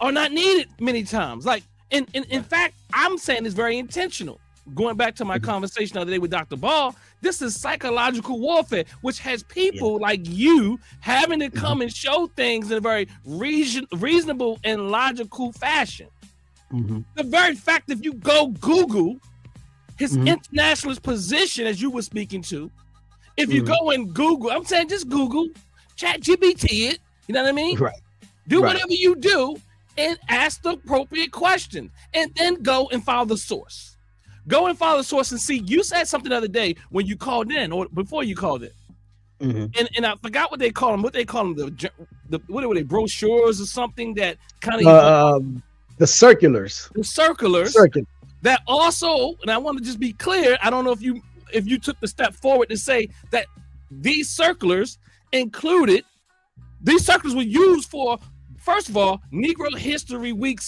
are not needed many times. Like, in fact, I'm saying it's very intentional. Going back to my conversation the other day with Dr. Ball, this is psychological warfare, which has people like you having to come and show things in a very reasonable and logical fashion. The very fact, if you go Google his internationalist position, as you were speaking to, if you go and Google, I'm saying just Google, chat GPT it, you know what I mean? Right. Do whatever you do and ask the appropriate questions, and then go and follow the source. Go and follow the source and see. You said something the other day when you called in, or before you called it, and I forgot what they call them. What they call them? The what were they? Brochures or something that kind of the circulars. The circulars. That also, and I want to just be clear. I don't know if you took the step forward to say that these circulars included. These circulars were used for, first of all, Negro History Week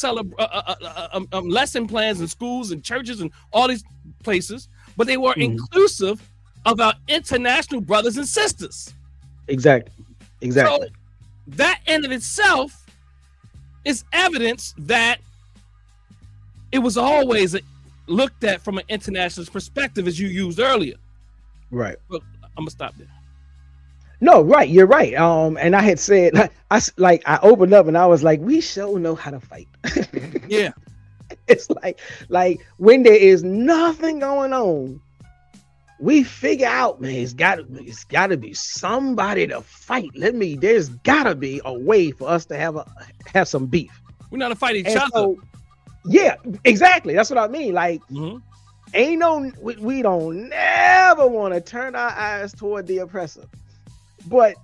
lesson plans in schools and churches and all these places, but they were inclusive of our international brothers and sisters. Exactly. So that in of itself is evidence that it was always looked at from an internationalist perspective, as you used earlier. Right. But I'm gonna stop there. No, right, you're right. And I had said, I opened up and I was like, we sure know how to fight. Yeah. It's like when there is nothing going on, we figure out, man, it's gotta be somebody to fight. There's gotta be a way for us to have some beef. We're not to fight each other. So, yeah, exactly. That's what I mean. Like, we don't never want to turn our eyes toward the oppressor. But,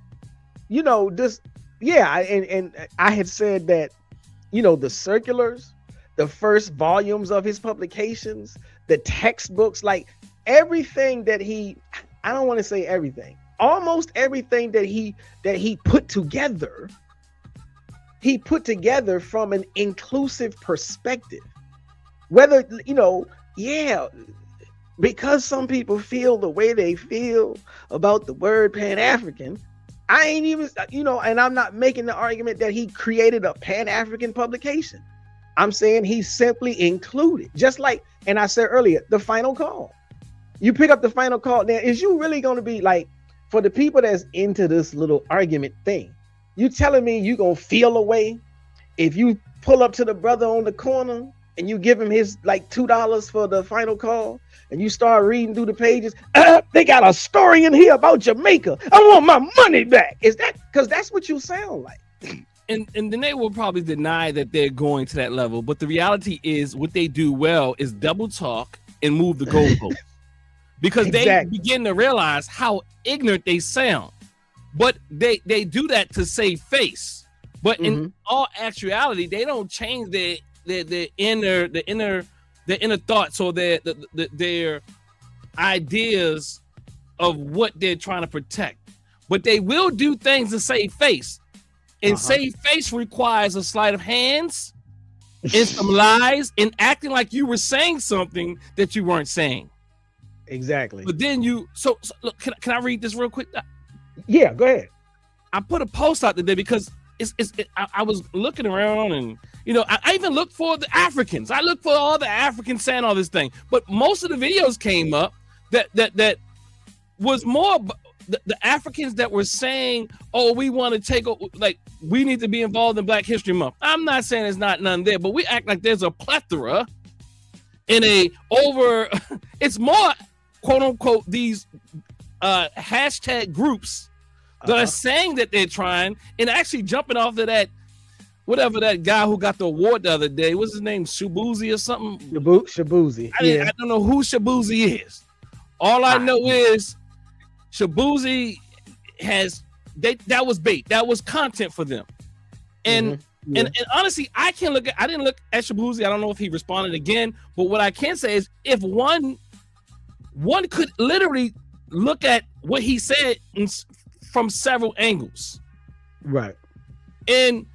you know, and I had said that, you know, the circulars, the first volumes of his publications, the textbooks, like everything that I don't want to say everything, almost everything that he put together, from an inclusive perspective. Whether, you know, because some people feel the way they feel about the word Pan-African, I ain't even, you know, and I'm not making the argument that he created a Pan-African publication. I'm saying he simply included, just like, and I said earlier, the final call. You pick up the final call. Now, is you really going to be like, for the people that's into this little argument thing, you telling me you going to feel a way if you pull up to the brother on the corner and you give him his like $2 for the final call, and you start reading through the pages, they got a story in here about Jamaica. I want my money back. Is that because that's what you sound like? And then they will probably deny that they're going to that level. But the reality is what they do well is double talk and move the goalpost. Because they begin to realize how ignorant they sound. But they do that to save face. But in all actuality, they don't change their inner thoughts or their ideas of what they're trying to protect. but they will do things to save face. And save face requires a sleight of hands and some lies and acting like you were saying something that you weren't saying. Exactly. But then you, so look, can I read this real quick? Yeah, go ahead. I put a post out today because I was looking around and, you know, I even looked for the Africans. I looked for all the Africans saying all this thing, but most of the videos came up that was more the Africans that were saying, oh, we want to take, like, we need to be involved in Black History Month. I'm not saying there's not none there, but we act like there's a plethora in it's more, quote unquote, these hashtag groups that are saying that they're trying and actually jumping off of that, whatever that guy who got the award the other day, what's his name, Shabuzi or something? Shabuzi. I don't know who Shabuzi is. All I know is Shabuzi that was bait. That was content for them. And and honestly, I didn't look at Shabuzi. I don't know if he responded again, but what I can say is if one could literally look at what he said from several angles. Right. And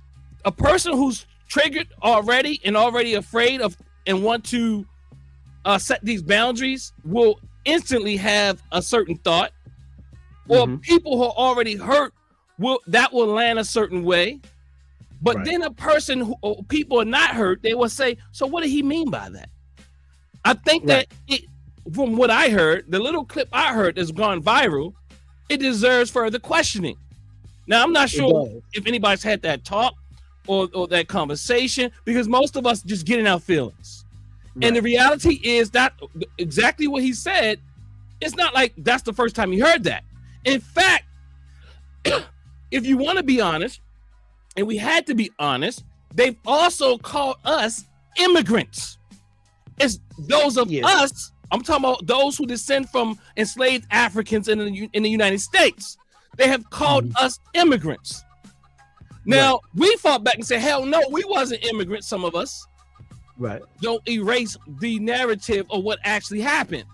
a person who's triggered already and already afraid of and want to set these boundaries will instantly have a certain thought, or people who are already hurt will land a certain way. But then a person who people are not hurt, they will say, so what did he mean by that? I think that from what I heard, the little clip I heard that's gone viral, it deserves further questioning. Now, I'm not sure if anybody's had that talk or that conversation, because most of us just get in our feelings. And the reality is that exactly what he said, it's not like that's the first time you heard that. In fact, if you want to be honest, and we had to be honest, they've also called us immigrants. It's those of us, I'm talking about those who descend from enslaved Africans in the United States. They have called us immigrants. Now, we fought back and said, hell no, we wasn't immigrants, some of us. Right. Don't erase the narrative of what actually happened.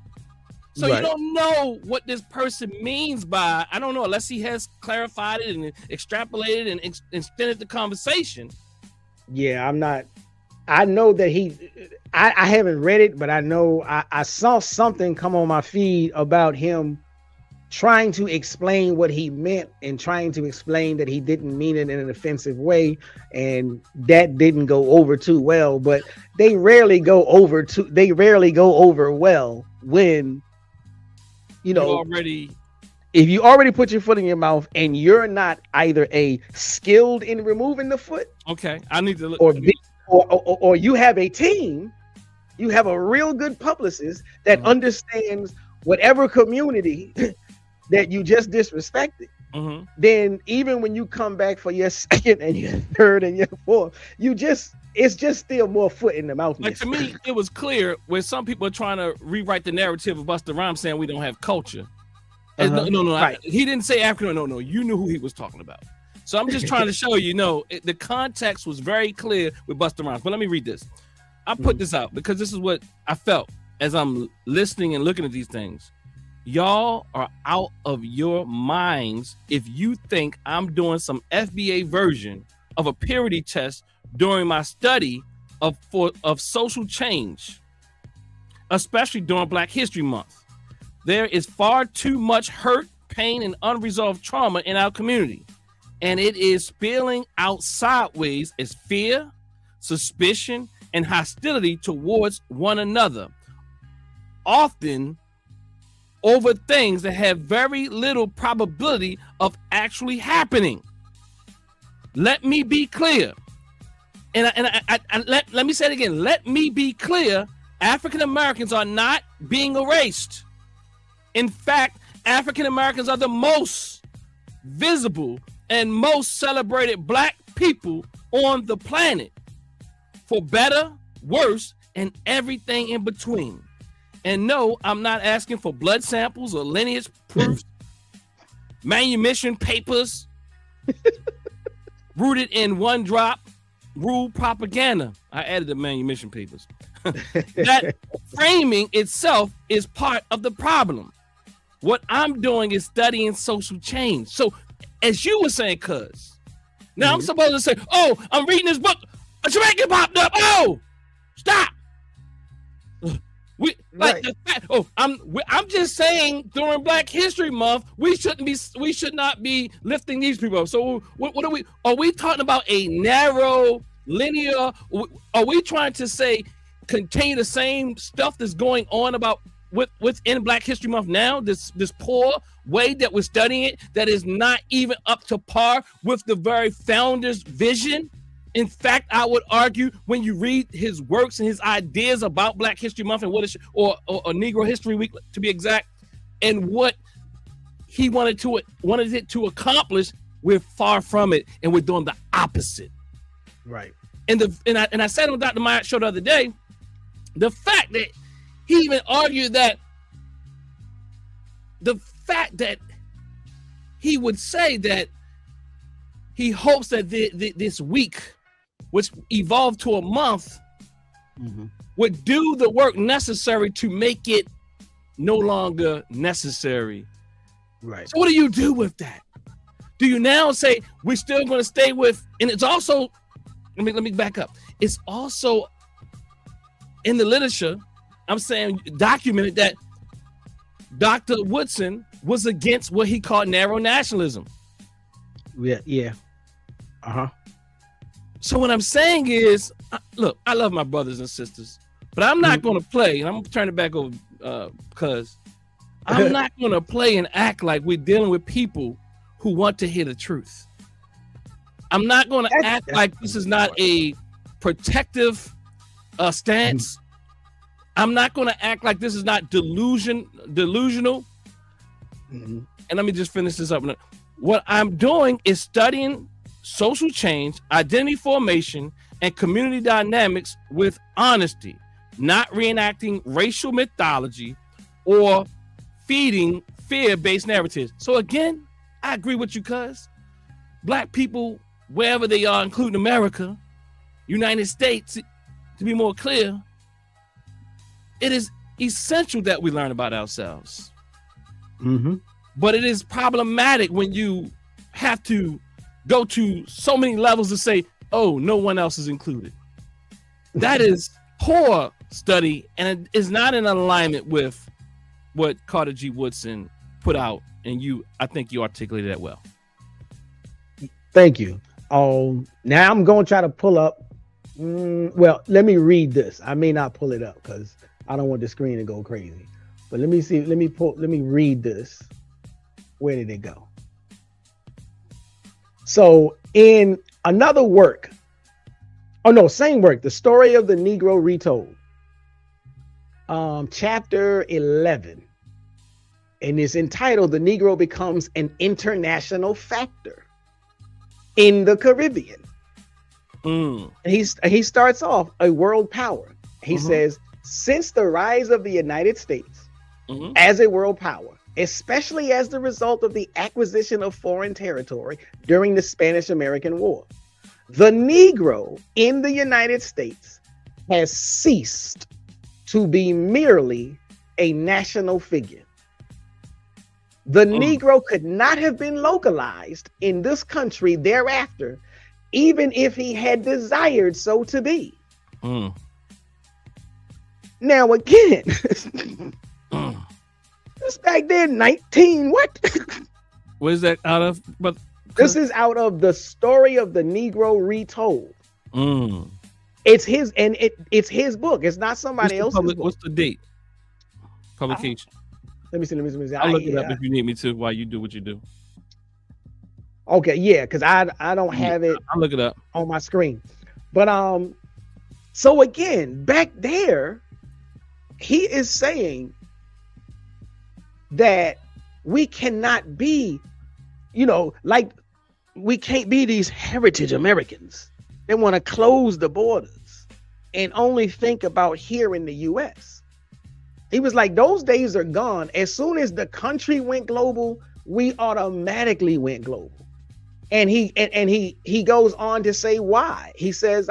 So you don't know what this person means by, I don't know, unless he has clarified it and extrapolated and extended the conversation. Yeah, I know that I haven't read it, but I know I saw something come on my feed about him trying to explain what he meant and trying to explain that he didn't mean it in an offensive way, and that didn't go over too well. But they rarely go over well when, you know, if you already put your foot in your mouth and you're not either skilled in removing the foot, I need to look, or you have a team, you have a real good publicist that understands whatever community that you just disrespected. Then even when you come back for your second and your third and your fourth, it's just still more foot in the mouth. Like, to me, it was clear when some people are trying to rewrite the narrative of Busta Rhymes saying we don't have culture. No, he didn't say African. No, you knew who he was talking about. So I'm just trying to show you, the context was very clear with Busta Rhymes. But let me read this. I put this out because this is what I felt as I'm listening and looking at these things. Y'all are out of your minds if you think I'm doing some FBA version of a purity test during my study of social change, especially during Black History Month. There is far too much hurt, pain, and unresolved trauma in our community, and it is spilling out sideways as fear, suspicion, and hostility towards one another, often over things that have very little probability of actually happening. Let me be clear. Let me say it again. Let me be clear. African Americans are not being erased. In fact, African Americans are the most visible and most celebrated Black people on the planet, for better, worse, and everything in between. And no, I'm not asking for blood samples or lineage proofs, manumission papers, rooted in one drop rule propaganda. I added the manumission papers. That framing itself is part of the problem. What I'm doing is studying social change. So as you were saying, cuz, now I'm supposed to say, oh, I'm reading this book, a Jamaican popped up. Oh, stop. I'm just saying during Black History Month, we should not be lifting these people up. So what are we talking about a narrow linear? Are we trying to say contain the same stuff that's going on about within Black History Month now? This poor way that we're studying it, that is not even up to par with the very founder's vision. In fact, I would argue when you read his works and his ideas about Black History Month and what it or Negro History Week to be exact, and what he wanted it to accomplish, we're far from it, and we're doing the opposite. Right. And I said on Dr. Myatt's show the other day, the fact that he even argued that the fact that he would say that he hopes that this week, which evolved to a month, would do the work necessary to make it no longer necessary. Right. So what do you do with that? Do you now say we're still going to stay with, and it's also, let me back up. It's also in the literature, I'm saying documented that Dr. Woodson was against what he called narrow nationalism. Yeah. So what I'm saying is, look, I love my brothers and sisters, but I'm not going to play, and I'm going to turn it back over, because I'm not going to play and act like we're dealing with people who want to hear the truth. I'm not going to act like this is not a protective stance. I'm not going to act like this is not delusional. And let me just finish this up. What I'm doing is studying social change, identity formation, and community dynamics with honesty, not reenacting racial mythology or feeding fear-based narratives. So again, I agree with you, cuz Black people, wherever they are, including America, United States, to be more clear, it is essential that we learn about ourselves. But it is problematic when you have to go to so many levels to say, oh, no one else is included. That is poor study, and it is not in alignment with what Carter G. Woodson put out, and I think you articulated that well. Thank you. Now I'm going to try to pull up. Well, let me read this. I may not pull it up because I don't want the screen to go crazy. But let me see. Let me read this. Where did it go? So in another work, same work, The Story of the Negro Retold, chapter 11, and it's entitled "The Negro Becomes an International Factor in the Caribbean." And he starts off a world power. He says, since the rise of the United States as a world power, especially as the result of the acquisition of foreign territory during the Spanish-American War, the Negro in the United States has ceased to be merely a national figure. The Negro could not have been localized in this country thereafter, even if he had desired so to be. Now again, this back then, 19 what? What is that out of? But this is out of The Story of the Negro Retold. It's his, and it's his book. It's not somebody else's book. What's the date? Publication. Let me see. I'll look it up if you need me to while you do what you do. Okay, yeah, because I don't have it. I'll look it up on my screen. But so again, back there, he is saying that we cannot be, like we can't be these heritage Americans. They want to close the borders and only think about here in the US. He was like, those days are gone. As soon as the country went global, we automatically went global. And he goes on to say why. He says,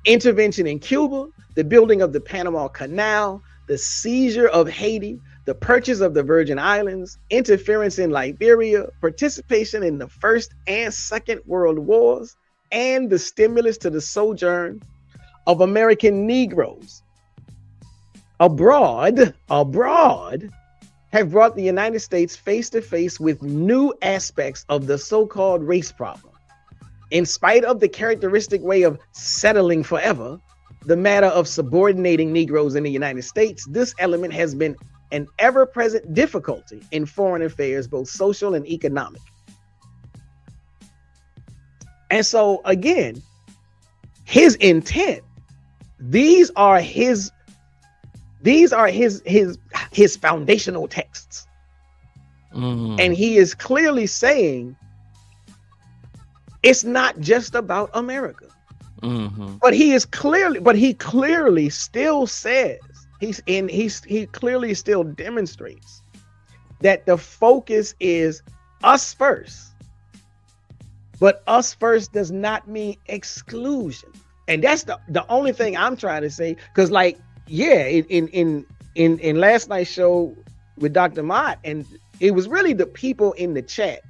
intervention in Cuba, the building of the Panama Canal, the seizure of Haiti, the purchase of the Virgin Islands, interference in Liberia, participation in the First and Second World Wars, and the stimulus to the sojourn of American Negroes abroad have brought the United States face to face with new aspects of the so-called race problem. In spite of the characteristic way of settling forever the matter of subordinating Negroes in the United States, this element has been an ever-present difficulty in foreign affairs, both social and economic. And so again, his intent, these are his foundational texts. And he is clearly saying it's not just about America. But he clearly still says, he clearly still demonstrates that the focus is us first. But us first does not mean exclusion. And that's the only thing I'm trying to say. Because like, yeah, in last night's show with Dr. Mott, and it was really the people in the chat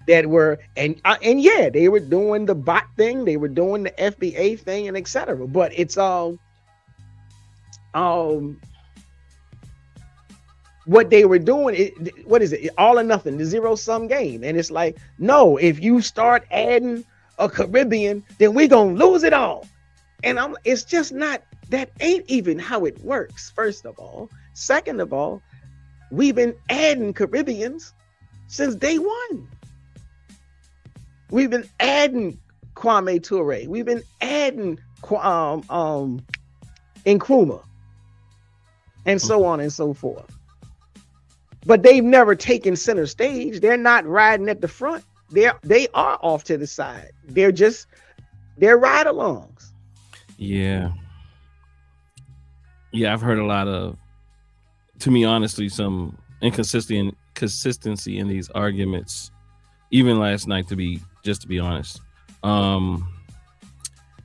that were, and yeah, they were doing the bot thing, they were doing the FBA thing, and etc. But it's what they were doing, what is it? All or nothing, the zero-sum game. And it's like, no, if you start adding a Caribbean, then we're gonna lose it all. And it's just not, that ain't even how it works, first of all. Second of all, we've been adding Caribbeans since day one. We've been adding Kwame Ture. We've been adding Nkrumah, and so on and so forth. But they've never taken center stage. They're not riding at the front. They are off to the side. They're ride-alongs. Yeah, I've heard a lot of, to me, honestly, some inconsistency in these arguments, even last night, to be honest.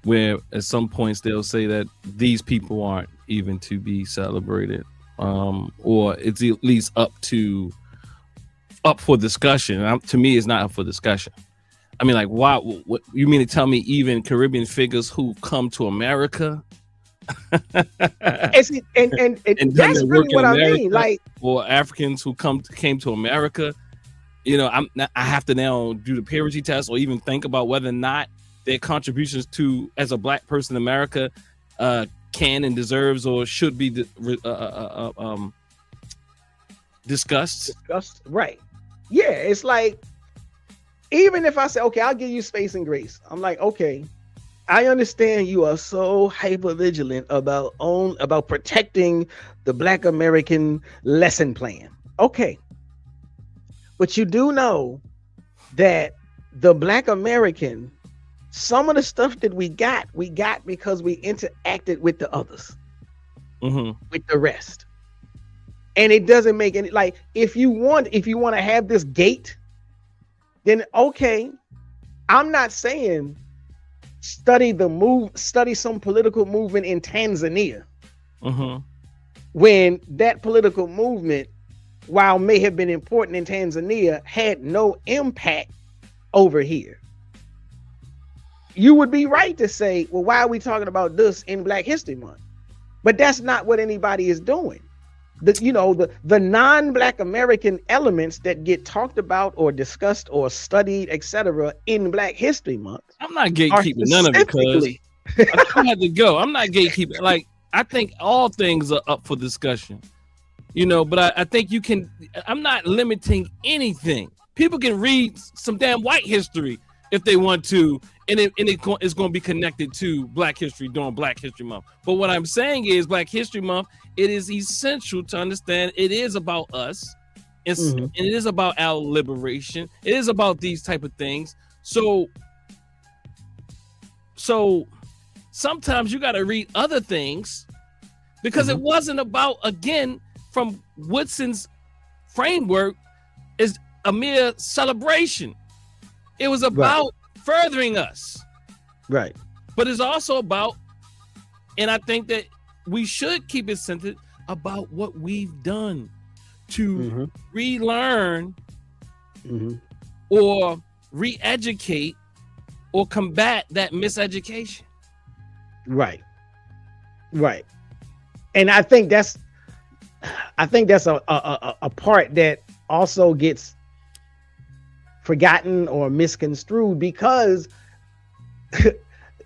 Where at some points they'll say that these people aren't even to be celebrated, or it's at least up for discussion. To me, it's not up for discussion. I mean, like, why? What you mean to tell me even Caribbean figures who come to America? and that's really what I mean. Like, or Africans who came to America, I have to now do the peerage test or even think about whether or not their contributions to, as a Black person in America, can and deserves or should be discussed. Right? Yeah, it's like, even if I say, okay, I'll give you space and grace, I'm like, okay, I understand you are so hyper vigilant about protecting the Black American lesson plan. Okay. But you do know that the Black American, some of the stuff that we got because we interacted with the others, with the rest. And it doesn't make any, like, if you want to have this gate, then okay, I'm not saying study some political movement in Tanzania, when that political movement, while may have been important in Tanzania, had no impact over here. You would be right to say, well, why are we talking about this in Black History Month? But that's not what anybody is doing. The non-Black American elements that get talked about or discussed or studied, etc., in Black History Month. I'm not gatekeeping none of it, because I had to go. I'm not gatekeeping. Like, I think all things are up for discussion, but I think you can, I'm not limiting anything. People can read some damn white history if they want to, and it's going to be connected to Black history during Black History Month. But what I'm saying is, Black History Month, it is essential to understand it is about us. And it is about our liberation. It is about these type of things. So sometimes you got to read other things, because it wasn't about, again, from Woodson's framework, is a mere celebration. It was about furthering us. Right. But it's also about, and I think that we should keep it centered about what we've done to relearn or re-educate or combat that miseducation. Right. And I think that's a part that also gets forgotten or misconstrued, because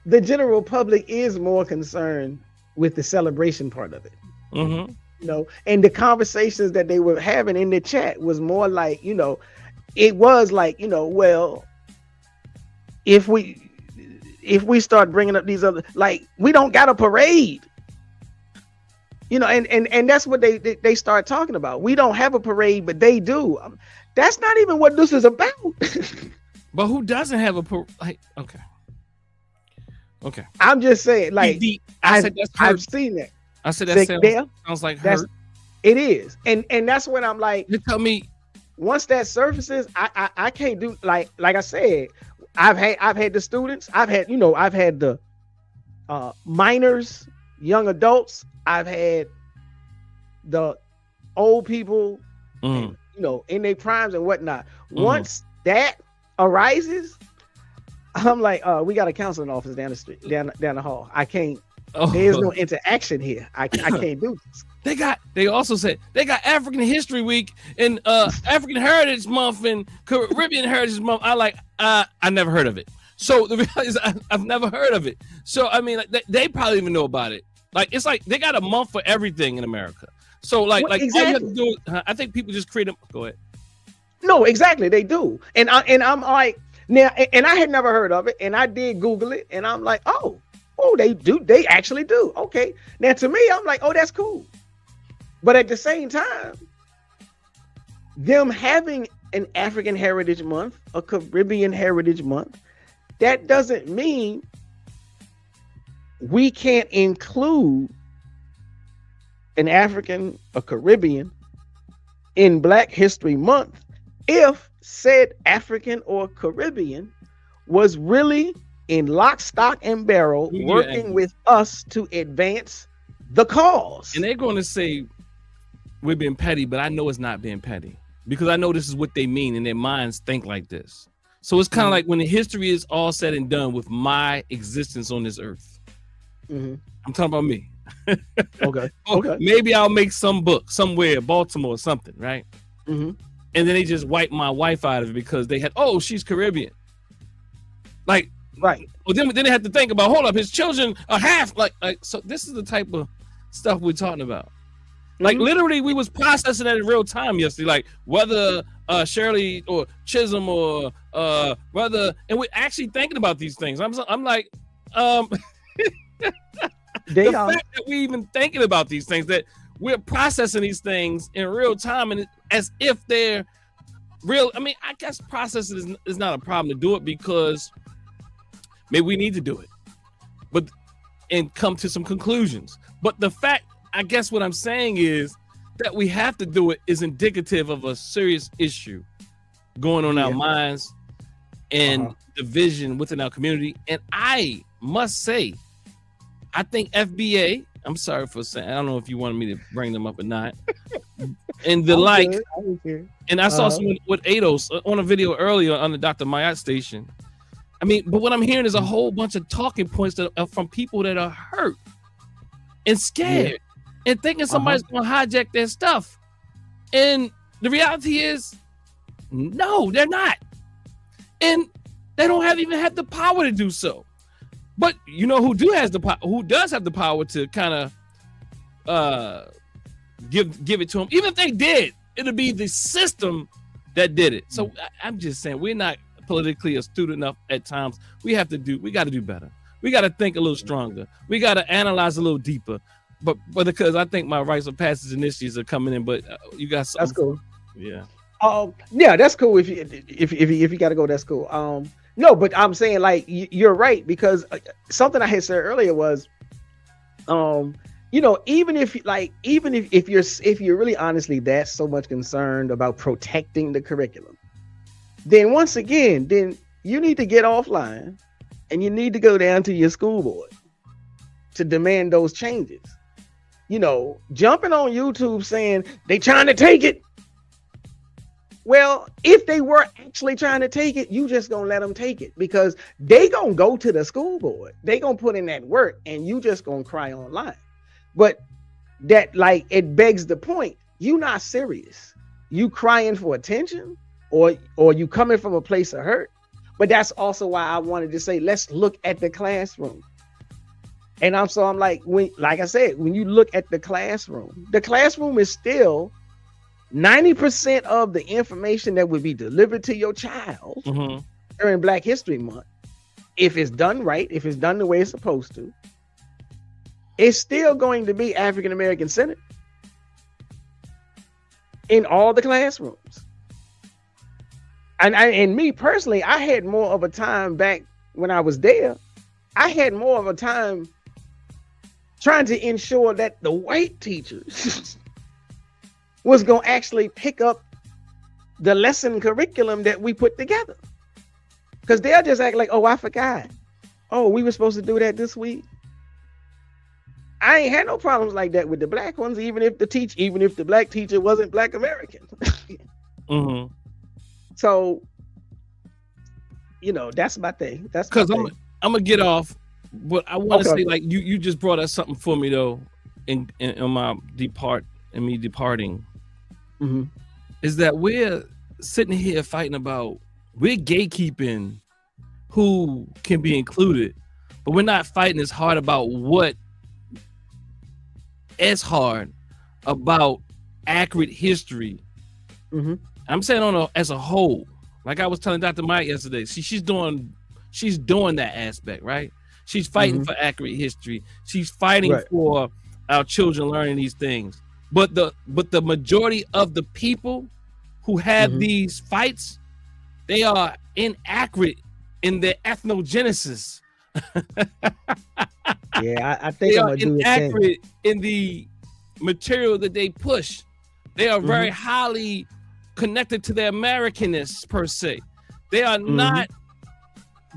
the general public is more concerned with the celebration part of it. You know, and the conversations that they were having in the chat was more like, you know, it was like, you know, well, if we start bringing up these other, like, we don't got a parade, you know, and that's what they start talking about. We don't have a parade, but they do. That's not even what this is about. But who doesn't have a parade? Okay. I'm just saying, like, I've seen that. I said that sounds like hurt. It is, and that's when I'm like, you tell me. Once that surfaces, I can't do, like I said, I've had the students, I've had the minors, young adults, I've had the old people, and, you know, in their primes and whatnot. Once that arises, I'm like, we got a counseling office down the street, down the hall. I can't. There's no interaction here. I can't do this. They also said they got African History Week and African Heritage Month and Caribbean Heritage Month. I never heard of it. So the reality is I've never heard of it. So I mean, like, they probably even know about it. Like, it's like they got a month for everything in America. So like exactly. All you have to do is, I think people just create them. Go ahead. No, exactly, they do. And I'm like, now, and I had never heard of it, and I did Google it, and I'm like, oh, they do. They actually do. Okay. Now, to me, I'm like, oh, that's cool. But at the same time, them having an African Heritage Month, a Caribbean Heritage Month, that doesn't mean we can't include an African, a Caribbean in Black History Month if said African or Caribbean was really in lock, stock, and barrel working with us to advance the cause. And they're going to say we're being petty, but I know it's not being petty, because I know this is what they mean, and their minds think like this. So it's kind of like when the history is all said and done with my existence on this earth. I'm talking about me. Okay. Maybe I'll make some book somewhere, Baltimore or something, right? And then they just wipe my wife out of it because they had, she's Caribbean. Like, right. Well, then they have to think about, hold up, his children are half, like. So this is the type of stuff we're talking about. Like, literally, we was processing that in real time yesterday, like whether Shirley or Chisholm or whether, and we're actually thinking about these things. I'm like, the fact that we even thinking about these things, that we're processing these things in real time, and as if they're real. I mean, I guess processing is not a problem to do it, because maybe we need to do it, and come to some conclusions. But the fact, I guess what I'm saying is that we have to do it is indicative of a serious issue going on in our minds and division within our community. And I must say, I think FBA, I'm sorry for saying, I don't know if you wanted me to bring them up or not, and the like. And I saw someone with ADOS on a video earlier on the Dr. Mayat station. I mean, but what I'm hearing is a whole bunch of talking points that are from people that are hurt and scared and thinking somebody's going to hijack their stuff. And the reality is, no, they're not. And they don't even have the power to do so. But you know who does have the power to kind of give it to them? Even if they did, it'll be the system that did it. So I'm just saying, we're not politically astute enough at times. We got to do better. We got to think a little stronger. We got to analyze a little deeper. But because I think my rites of passage initiatives are coming in, but you got something. That's cool. Yeah. Yeah, that's cool. If you got to go, that's cool. No, but I'm saying, like, you're right, because something I had said earlier was, even if you're really honestly that so much concerned about protecting the curriculum, then once again, then you need to get offline and you need to go down to your school board to demand those changes. jumping on YouTube saying they trying to take it. Well, if they were actually trying to take it, you just gonna let them take it, because they gonna go to the school board. They gonna put in that work, and you just gonna cry online. But that, like, it begs the point: you not serious. You crying for attention, or you coming from a place of hurt. But that's also why I wanted to say, let's look at the classroom. And I'm like, like I said, when you look at the classroom is still 90% of the information that would be delivered to your child during Black History Month, if it's done right, if it's done the way it's supposed to, it's still going to be African American centered in all the classrooms. And me personally, I had more of a time back when I was there. I had more of a time trying to ensure that the white teachers was going to actually pick up the lesson curriculum that we put together. Because they'll just act like, oh, I forgot. Oh, we were supposed to do that this week. I ain't had no problems like that with the Black ones, even if the Black teacher wasn't Black American. So, that's my thing. That's because I'm gonna get off, but I want to say, like, you just brought up something for me though, in my departing. Is that we're sitting here fighting about, we're gatekeeping who can be included, but we're not fighting as hard about accurate history. I'm saying as a whole. Like I was telling Dr. Mike yesterday, she's doing that aspect, right? She's fighting for accurate history. She's fighting for our children learning these things. But the majority of the people who have these fights, they are inaccurate in their ethnogenesis. Yeah, I think they I'm are gonna do inaccurate in the material that they push. They are very highly connected to their Americanists per se. They are not.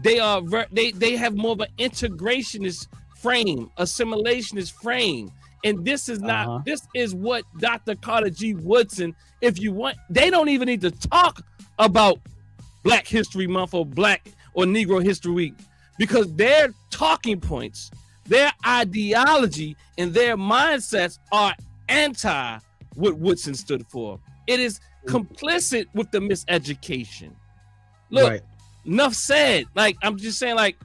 They have more of an integrationist frame, assimilationist frame. And this is not, this is what Dr. Carter G. Woodson, if you want, they don't even need to talk about Black History Month or Negro History Week, because their talking points, their ideology, and their mindsets are anti what Woodson stood for. It is complicit with the miseducation. Look, enough said. Like, I'm just saying, like,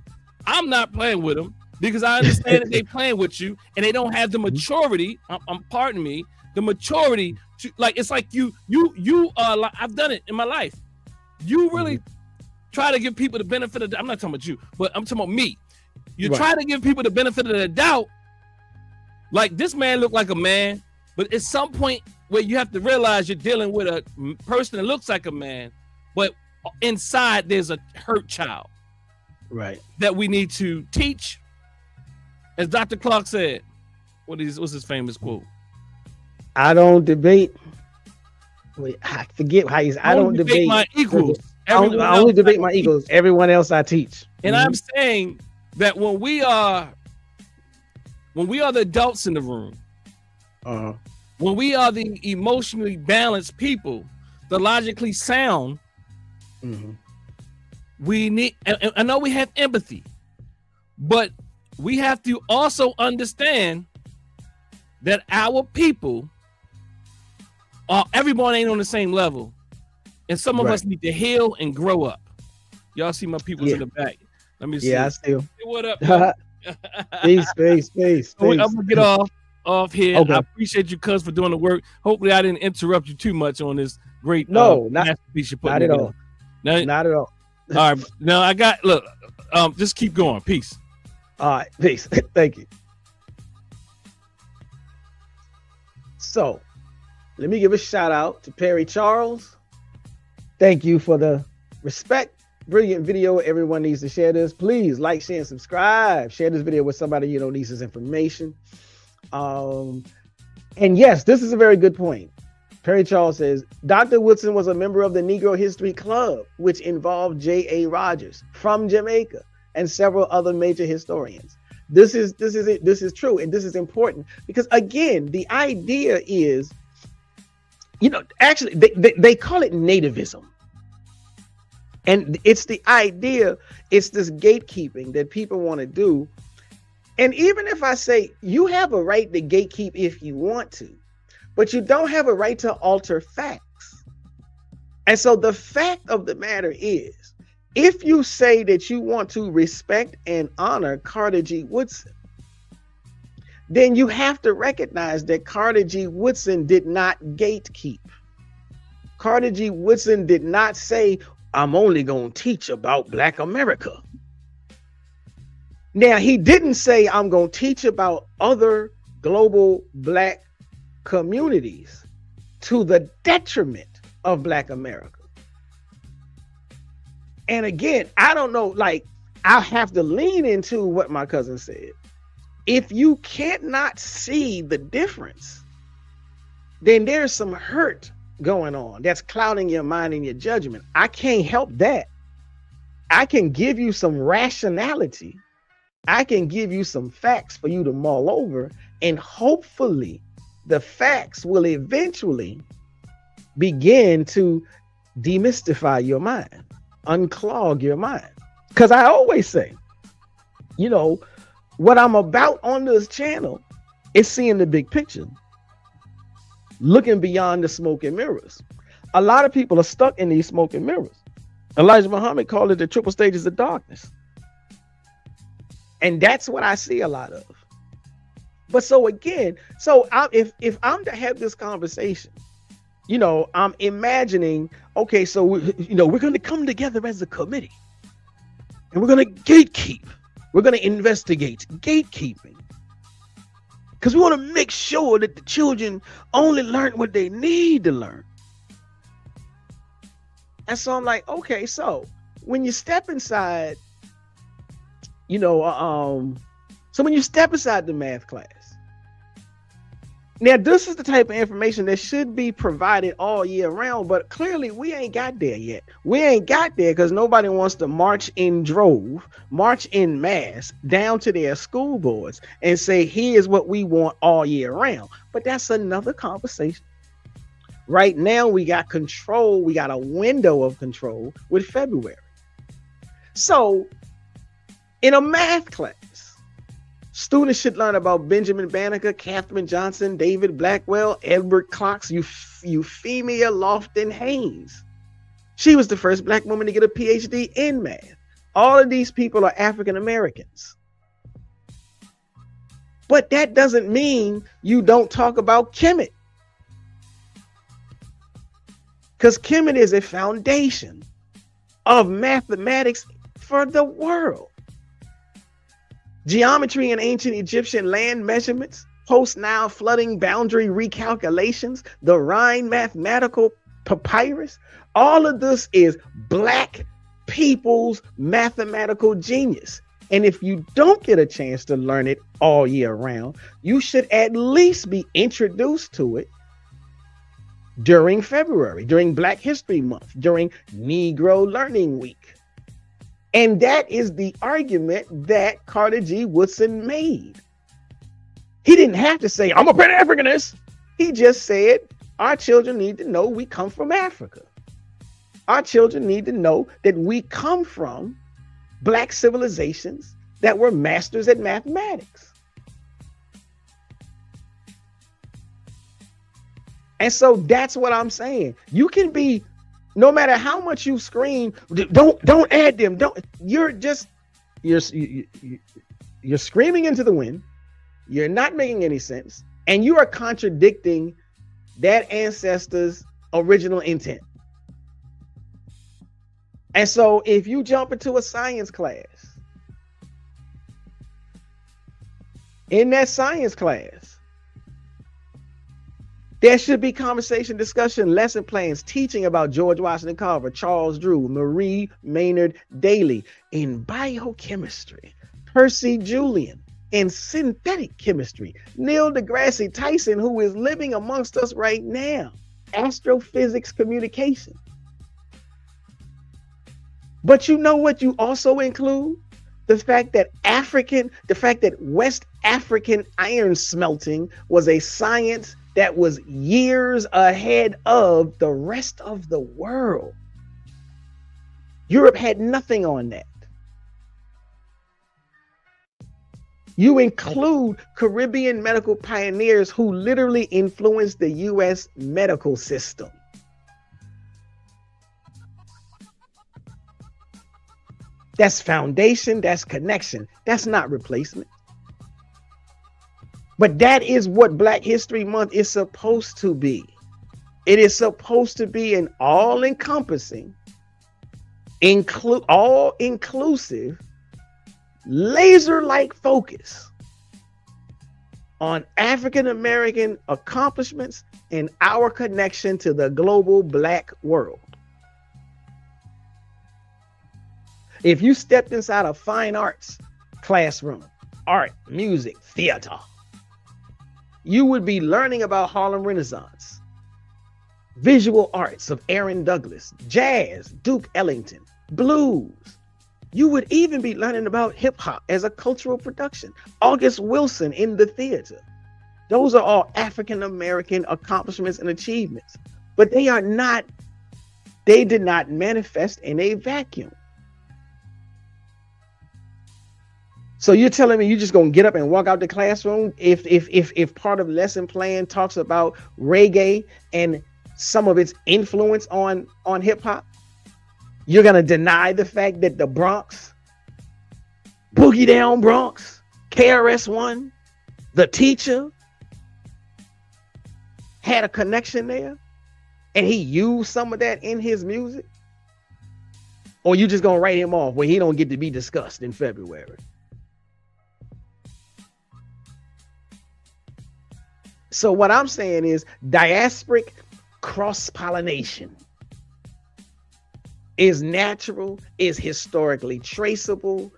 I'm not playing with them, because I understand that they playing with you and they don't have the maturity. Pardon me, the maturity to, like, it's like you are like, I've done it in my life. You really try to give people the benefit of I'm not talking about you, but I'm talking about me. You try to give people the benefit of the doubt. Like, this man looked like a man, but at some point where you have to realize you're dealing with a person that looks like a man, but inside there's a hurt child. Right. That we need to teach. As Dr. Clark said, what's his famous quote? I don't debate. Wait, I forget how he's. I don't debate my equals. I only debate my equals. Everyone else I teach. And I'm saying that when we are the adults in the room, when we are the emotionally balanced people, the logically sound, we need. And I know we have empathy, but we have to also understand that our people everyone ain't on the same level, and some of us need to heal and grow up. Y'all see my peoples in the back. Let me see. Yeah, I still. Hey, what up? Peace. I'm gonna get off here. Okay. I appreciate you, cuz, for doing the work. Hopefully, I didn't interrupt you too much on this great masterpiece you put not together. At all. Not at all. All right. Now I got just keep going. Peace. All right, peace. Thank you. So, let me give a shout out to Perry Charles. Thank you for the respect. Brilliant video. Everyone needs to share this. Please like, share, and subscribe. Share this video with somebody you know needs this information. And yes, this is a very good point. Perry Charles says, Dr. Woodson was a member of the Negro History Club, which involved J.A. Rogers from Jamaica and several other major historians. This is it. This is true, and this is important because again, the idea is, actually they call it nativism, and it's the idea. It's this gatekeeping that people want to do, and even if I say you have a right to gatekeep if you want to, but you don't have a right to alter facts. And so the fact of the matter is, if you say that you want to respect and honor Carter G. Woodson, then you have to recognize that Carter G. Woodson did not gatekeep. Carter G. Woodson did not say, I'm only going to teach about Black America. Now, he didn't say, I'm going to teach about other global Black communities to the detriment of Black America. And again, I don't know, like, I'll have to lean into what my cousin said. If you cannot see the difference, then there's some hurt going on that's clouding your mind and your judgment. I can't help that. I can give you some rationality. I can give you some facts for you to mull over, and hopefully the facts will eventually begin to demystify your mind, unclog your mind. Because I always say, what I'm about on this channel is seeing the big picture, looking beyond the smoke and mirrors. A lot of people are stuck in these smoke and mirrors. Elijah Muhammad called it the triple stages of darkness. And that's what I see a lot of. But so again, if I'm to have this conversation, I'm imagining, okay, so we're going to come together as a committee, and we're going to gatekeep. We're going to investigate gatekeeping, because we want to make sure that the children only learn what they need to learn. And so I'm like, okay, so when you step inside, so when you step inside the math class, now this is the type of information that should be provided all year round, but clearly we ain't got there yet. We ain't got there because nobody wants to march in mass down to their school boards and say, here's what we want all year round. But that's another conversation. Right now we got control. We got a window of control with February. So in a math class, students should learn about Benjamin Banneker, Katherine Johnson, David Blackwell, Edward Cox, Euphemia Lofton Haynes. She was the first Black woman to get a PhD in math. All of these people are African Americans. But that doesn't mean you don't talk about Kemet. Because Kemet is a foundation of mathematics for the world. Geometry in ancient Egyptian land measurements, post-Nile flooding boundary recalculations, the Rhine mathematical papyrus, all of this is Black people's mathematical genius. And if you don't get a chance to learn it all year round, you should at least be introduced to it during February, during Black History Month, during Negro Learning Week. And that is the argument that Carter G. Woodson made. He didn't have to say, I'm a Pan-Africanist. He just said, our children need to know we come from Africa. Our children need to know that we come from Black civilizations that were masters at mathematics. And so that's what I'm saying. You can be, no matter how much you scream, don't add them. You're screaming into the wind. You're not making any sense. And you are contradicting that ancestor's original intent. And so if you jump into a science class, in that science class, there should be conversation, discussion, lesson plans, teaching about George Washington Carver, Charles Drew, Marie Maynard Daly in biochemistry, Percy Julian in synthetic chemistry, Neil deGrasse Tyson, who is living amongst us right now, astrophysics communication. But you know what you also include? The fact that West African iron smelting was a science that was years ahead of the rest of the world. Europe had nothing on that. You include Caribbean medical pioneers who literally influenced the US medical system. That's foundation, that's connection. That's not replacement. But that is what Black History Month is supposed to be. It is supposed to be an all-encompassing, all-inclusive, laser-like focus on African American accomplishments and our connection to the global Black world. If you stepped inside a fine arts classroom, art, music, theater, you would be learning about Harlem Renaissance, visual arts of Aaron Douglas, jazz, Duke Ellington, blues. You would even be learning about hip hop as a cultural production, August Wilson in the theater. Those are all African American accomplishments and achievements, but they did not manifest in a vacuum. So you're telling me you're just gonna get up and walk out the classroom if part of lesson plan talks about reggae and some of its influence on hip hop? You're gonna deny the fact that the Bronx, Boogie Down Bronx, KRS-One, The Teacher had a connection there, and he used some of that in his music? Or you just gonna write him off where he don't get to be discussed in February? So what I'm saying is diasporic cross-pollination is natural, is historically traceable,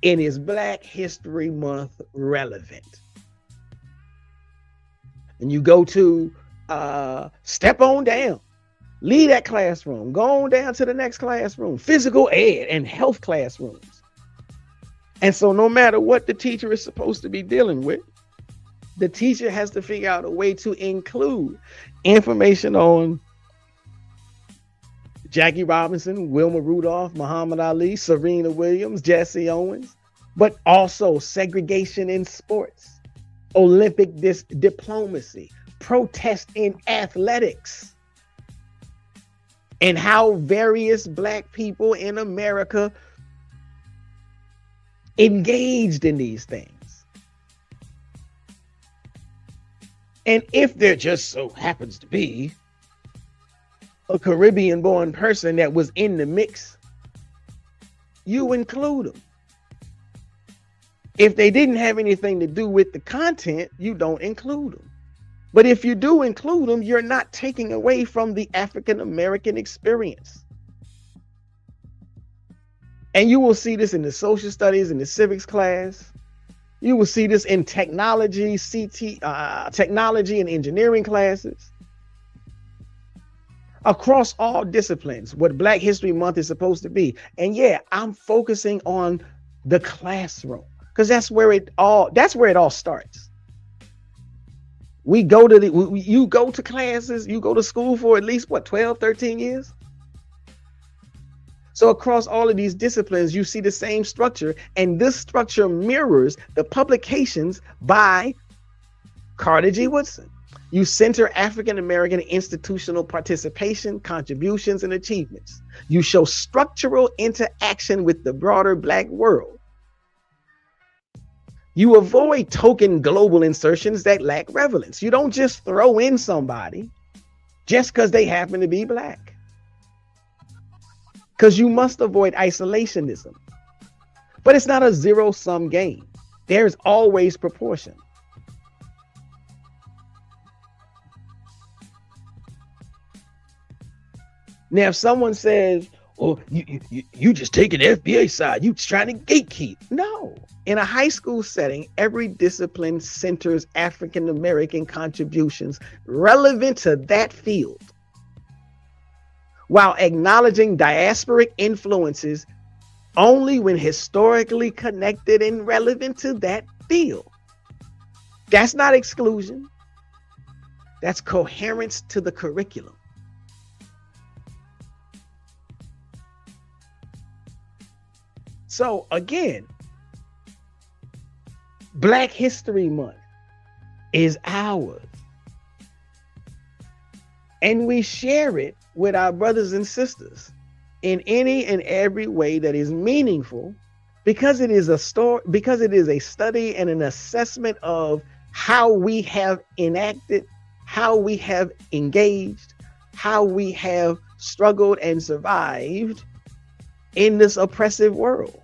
and is Black History Month relevant. And you go to step on down, leave that classroom, go on down to the next classroom, physical ed and health classrooms. And so no matter what the teacher is supposed to be dealing with, the teacher has to figure out a way to include information on Jackie Robinson, Wilma Rudolph, Muhammad Ali, Serena Williams, Jesse Owens, but also segregation in sports, Olympic diplomacy, protest in athletics, and how various Black people in America engaged in these things. And if there just so happens to be a Caribbean-born person that was in the mix, you include them. If they didn't have anything to do with the content, you don't include them. But if you do include them, you're not taking away from the African American experience. And you will see this in the social studies, in the civics class. You will see this in technology, technology and engineering classes. Across all disciplines, what Black History Month is supposed to be. And yeah, I'm focusing on the classroom because that's where it all starts. You go to classes, you go to school for at least 12, 13 years. So across all of these disciplines, you see the same structure, and this structure mirrors the publications by Carter G. Woodson. You center African American institutional participation, contributions, and achievements. You show structural interaction with the broader Black world. You avoid token global insertions that lack relevance. You don't just throw in somebody just because they happen to be Black. Because you must avoid isolationism. But it's not a zero-sum game. There's always proportion. Now, if someone says, "Oh, you just taking the FBA side, you trying to gatekeep." No. In a high school setting, every discipline centers African American contributions relevant to that field, while acknowledging diasporic influences only when historically connected and relevant to that field. That's not exclusion. That's coherence to the curriculum. So again, Black History Month is ours. And we share it with our brothers and sisters in any and every way that is meaningful, because it is a story, because it is a study and an assessment of how we have enacted, how we have engaged, how we have struggled and survived in this oppressive world.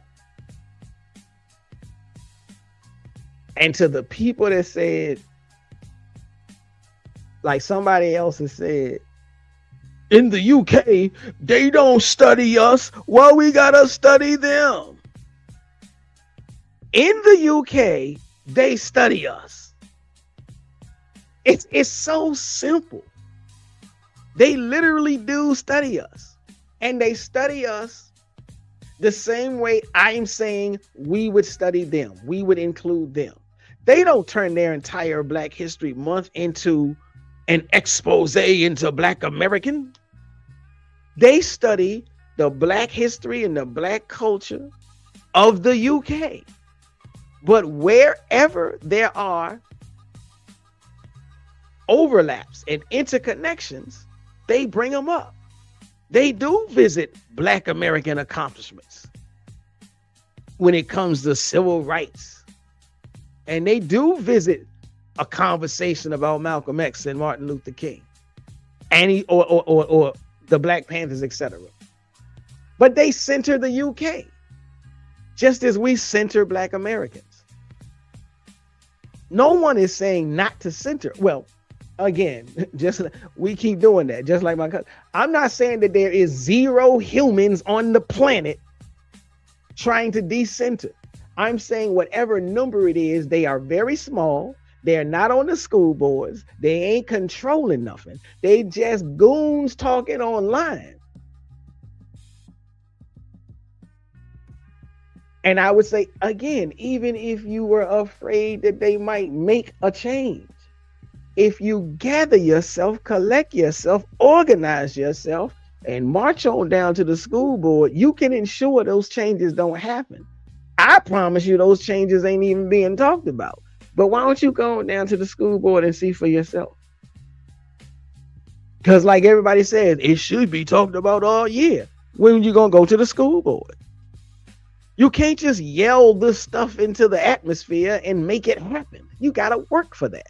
And to the people that said, like somebody else has said, in the UK, they don't study us. Why we gotta study them? In the UK, they study us. It's so simple. They literally do study us. And they study us the same way I'm saying we would study them. We would include them. They don't turn their entire Black History Month into an expose into Black American. They study the Black history and the Black culture of the UK. But wherever there are overlaps and interconnections, they bring them up. They do visit Black American accomplishments when it comes to civil rights. And they do visit a conversation about Malcolm X and Martin Luther King and or the Black Panthers, etc. But they center the UK just as we center Black Americans. No one is saying not to center. Well, again, just we keep doing that, just like my cousin. I'm not saying that there is zero humans on the planet trying to decenter. I'm saying whatever number it is, they are very small. They're not on the school boards. They ain't controlling nothing. They just goons talking online. And I would say, again, even if you were afraid that they might make a change, if you gather yourself, collect yourself, organize yourself, and march on down to the school board, you can ensure those changes don't happen. I promise you those changes ain't even being talked about. But why don't you go down to the school board and see for yourself? Because like everybody says, it should be talked about all year. When you going to go to the school board? You can't just yell this stuff into the atmosphere and make it happen. You got to work for that.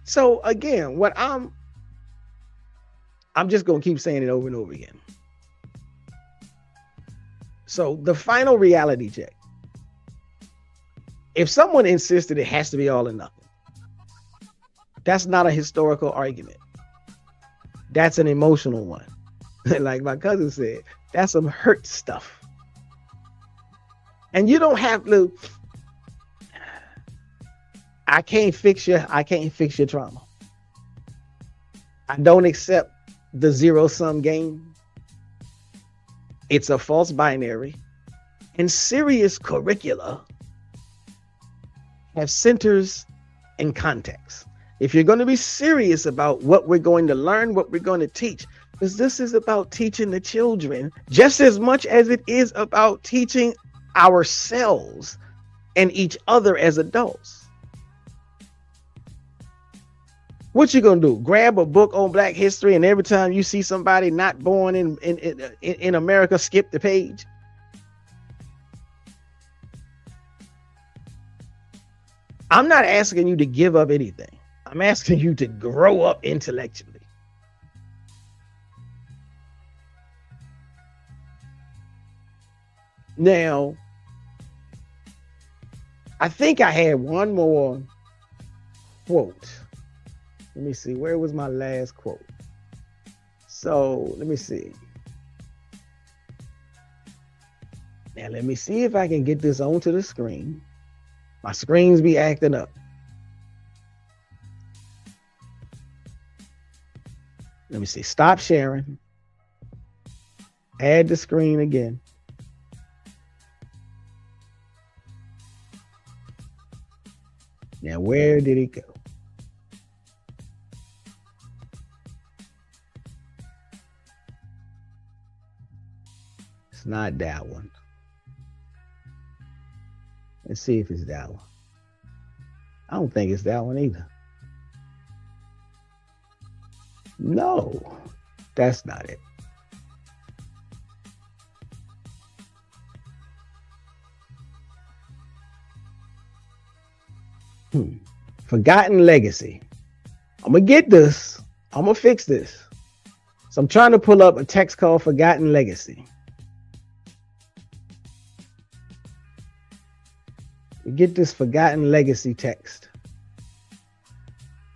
So again, what I'm just going to keep saying it over and over again. So the final reality check. If someone insisted it has to be all or nothing, that's not a historical argument. That's an emotional one. Like my cousin said, that's some hurt stuff. And you don't have to, I can't fix your trauma. I don't accept the zero-sum game. It's a false binary. And serious curricula have centers and context. If you're going to be serious about what we're going to learn, what we're going to teach, because this is about teaching the children just as much as it is about teaching ourselves and each other as adults. What you gonna do? Grab a book on Black history and every time you see somebody not born in America, skip the page? I'm not asking you to give up anything. I'm asking you to grow up intellectually. Now, I think I had one more quote. Let me see. Where was my last quote? So let me see. Now, let me see if I can get this onto the screen. My screens be acting up. Let me see. Stop sharing. Add the screen again. Now, where did it go? It's not that one. Let's see if it's that one. I don't think it's that one either. No, that's not it. Forgotten legacy. I'm gonna get this. I'm gonna fix this. So I'm trying to pull up a text called Forgotten Legacy. We get this Forgotten Legacy text.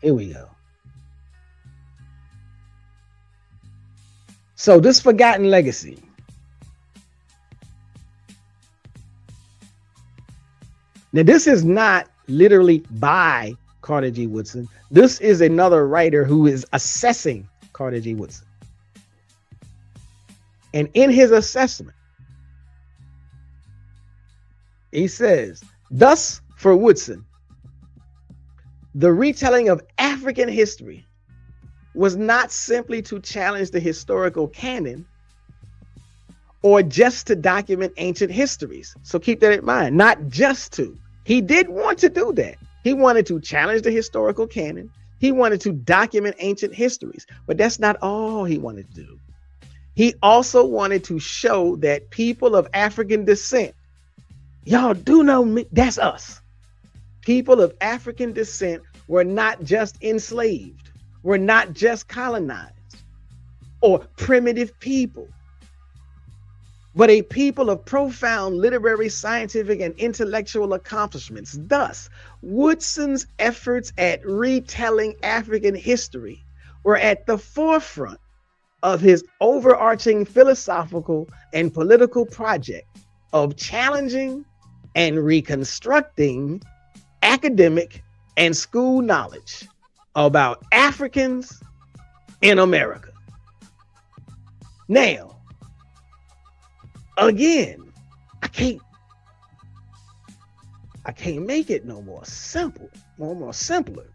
Here we go. So this Forgotten Legacy. Now this is not literally by Carter G. Woodson. This is another writer who is assessing Carter G. Woodson. And in his assessment, he says, thus for Woodson, the retelling of African history was not simply to challenge the historical canon or just to document ancient histories. So keep that in mind, not just to. He did want to do that. He wanted to challenge the historical canon. He wanted to document ancient histories, but that's not all he wanted to do. He also wanted to show that people of African descent, y'all do know me, that's us. People of African descent were not just enslaved, were not just colonized or primitive people, but a people of profound literary, scientific, and intellectual accomplishments. Thus, Woodson's efforts at retelling African history were at the forefront of his overarching philosophical and political project of challenging and reconstructing academic and school knowledge about Africans in America. Now, again, I can't make it no more simple, no more simpler.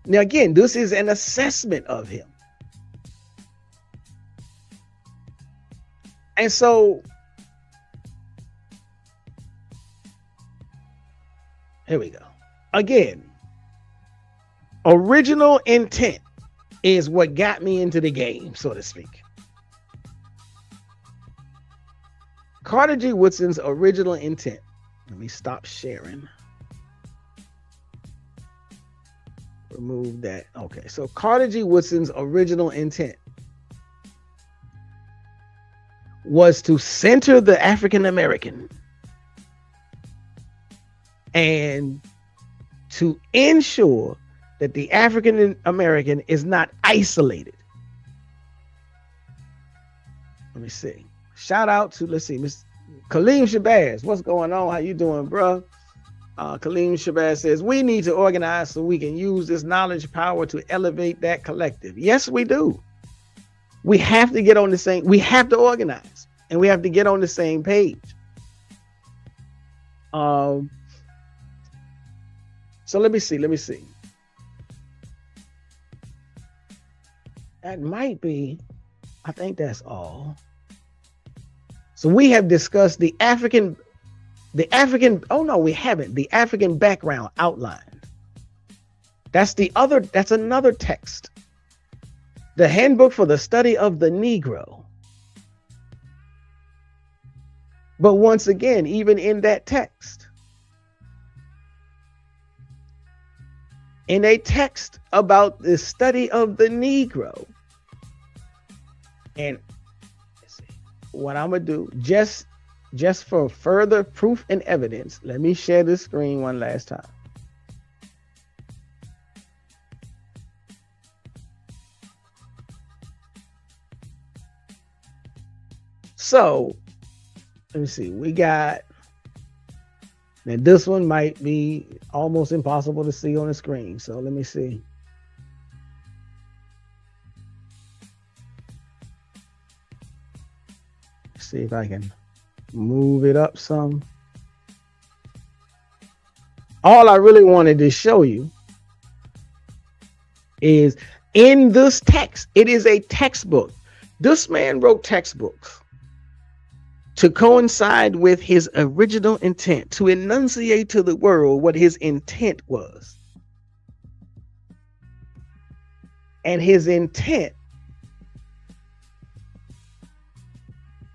Now, again, this is an assessment of him. And so, here we go. Again, original intent is what got me into the game, so to speak. Carter G. Woodson's original intent. Let me stop sharing. Remove that. Okay, so Carter G. Woodson's original intent was to center the African American and to ensure that the African American is not isolated. Let me see. Shout out to, let's see, Miss Kaleem Shabazz. What's going on? How you doing, bro? Kaleem Shabazz says, we need to organize so we can use this knowledge power to elevate that collective. Yes, we do. We have to get on the same, we have to organize and we have to get on the same page. So let me see. That might be, I think that's all. So we have discussed the African, oh no, we haven't. The African background outline. That's another text. The Handbook for the Study of the Negro. But once again, even in that text, in a text about the study of the Negro, and let's see, what I'm gonna do, just for further proof and evidence, let me share this screen one last time. So let me see, we got, now this one might be almost impossible to see on the screen. So let me see. see if I can move it up some. All I really wanted to show you is in this text. It is a textbook. This man wrote textbooks to coincide with his original intent, to enunciate to the world what his intent was. And his intent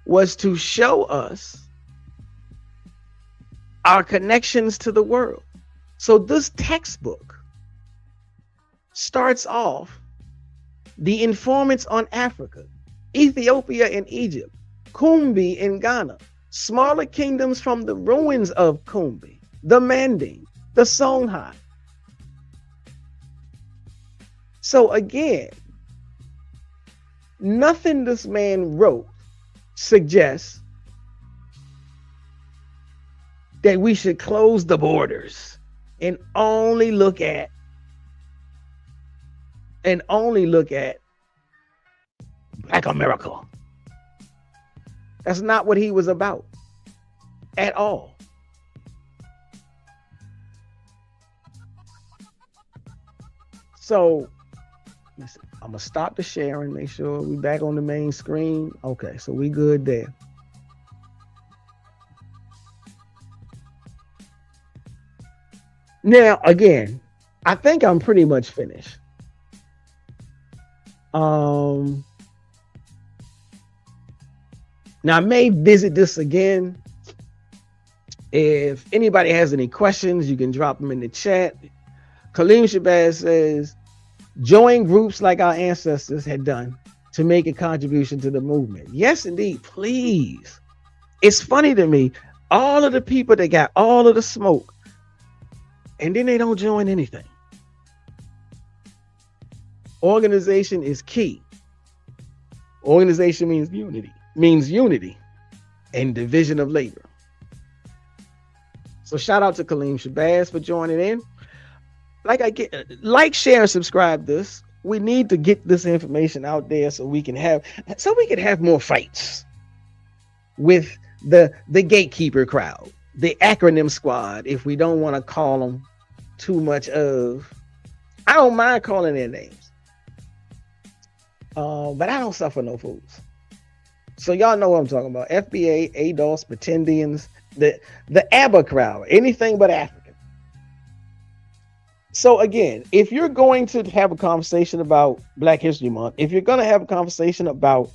was to show us our connections to the world. So this textbook starts off the informants on Africa, Ethiopia and Egypt, Kumbi in Ghana, smaller kingdoms from the ruins of Kumbi, the Manding, the Songhai. So again, nothing this man wrote suggests that we should close the borders and only look at Black America. That's not what he was about at all. So listen, I'm gonna stop the sharing, make sure we back on the main screen. Okay, so we good there. Now, again, I think I'm pretty much finished. Now I may visit this again. If anybody has any questions, you can drop them in the chat. Kaleem Shabazz says, join groups like our ancestors had done to make a contribution to the movement. Yes, indeed, please. It's funny to me, all of the people that got all of the smoke, and then they don't join anything. Organization is key. Organization means unity and division of labor. So shout out to Kaleem Shabazz for joining in. Like, share, and subscribe this. We need to get this information out there so we can have more fights with the gatekeeper crowd, the acronym squad, if we don't want to call them too much of. I don't mind calling their names. But I don't suffer no fools. So y'all know what I'm talking about. FBA, ADOS, Pretendians, the ABBA crowd, anything but African. So again, if you're going to have a conversation about Black History Month, if you're going to have a conversation about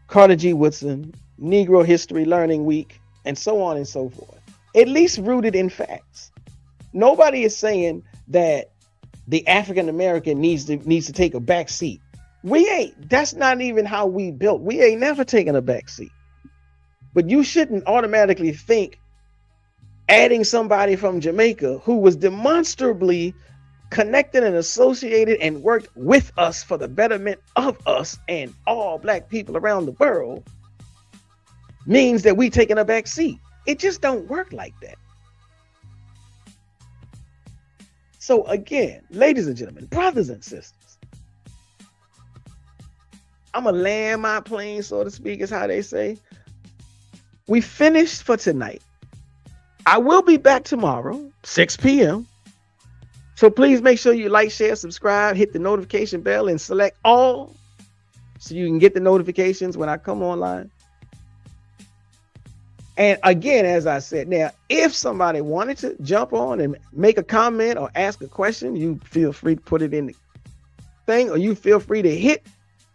Carter G. Woodson, Negro History Learning Week, and so on and so forth, at least rooted in facts. Nobody is saying that the African American needs to take a back seat. We ain't. That's not even how we built. We ain't never taken a back seat. But you shouldn't automatically think adding somebody from Jamaica who was demonstrably connected and associated and worked with us for the betterment of us and all Black people around the world means that we taking a back seat. It just don't work like that. So again, ladies and gentlemen, brothers and sisters, I'm gonna land my plane, so to speak, is how they say. We finished for tonight. I will be back tomorrow, 6 p.m. So please make sure you like, share, subscribe, hit the notification bell, and select all so you can get the notifications when I come online. And again, as I said, now, if somebody wanted to jump on and make a comment or ask a question, you feel free to put it in the thing, or you feel free to hit.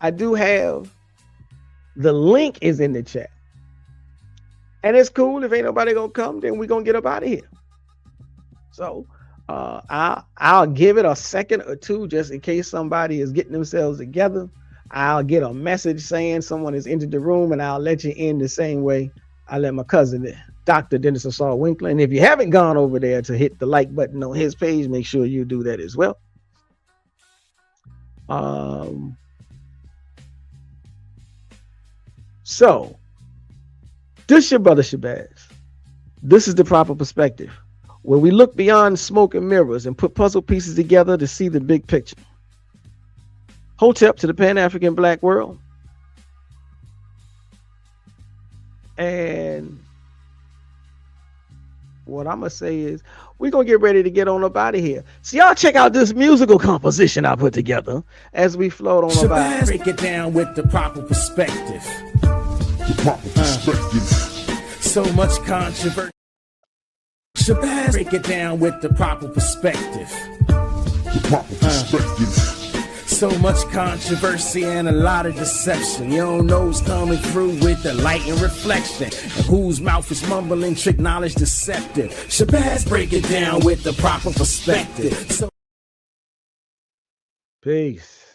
I do have the link is in the chat. And it's cool. If ain't nobody gonna come, then we're gonna get up out of here. So I'll give it a second or two just in case somebody is getting themselves together. I'll get a message saying someone has entered the room, and I'll let you in the same way I let my cousin, Dr. Dennis Assault Winkler. And if you haven't gone over there to hit the like button on his page, make sure you do that as well. So this your brother Shabazz. This is the proper perspective, where we look beyond smoke and mirrors and put puzzle pieces together to see the big picture. Hotep to the Pan-African Black world. And what I'm gonna say is we're gonna get ready to get on up out of here. So y'all check out this musical composition I put together as we float on up out. Break it down with the proper perspective. So much controversy. Shabazz, break it down with the proper perspective. So much controversy and a lot of deception. You don't know who's coming through with the light and reflection, and whose mouth is mumbling, trick knowledge deceptive. Shabazz, break it down with the proper perspective. So Peace.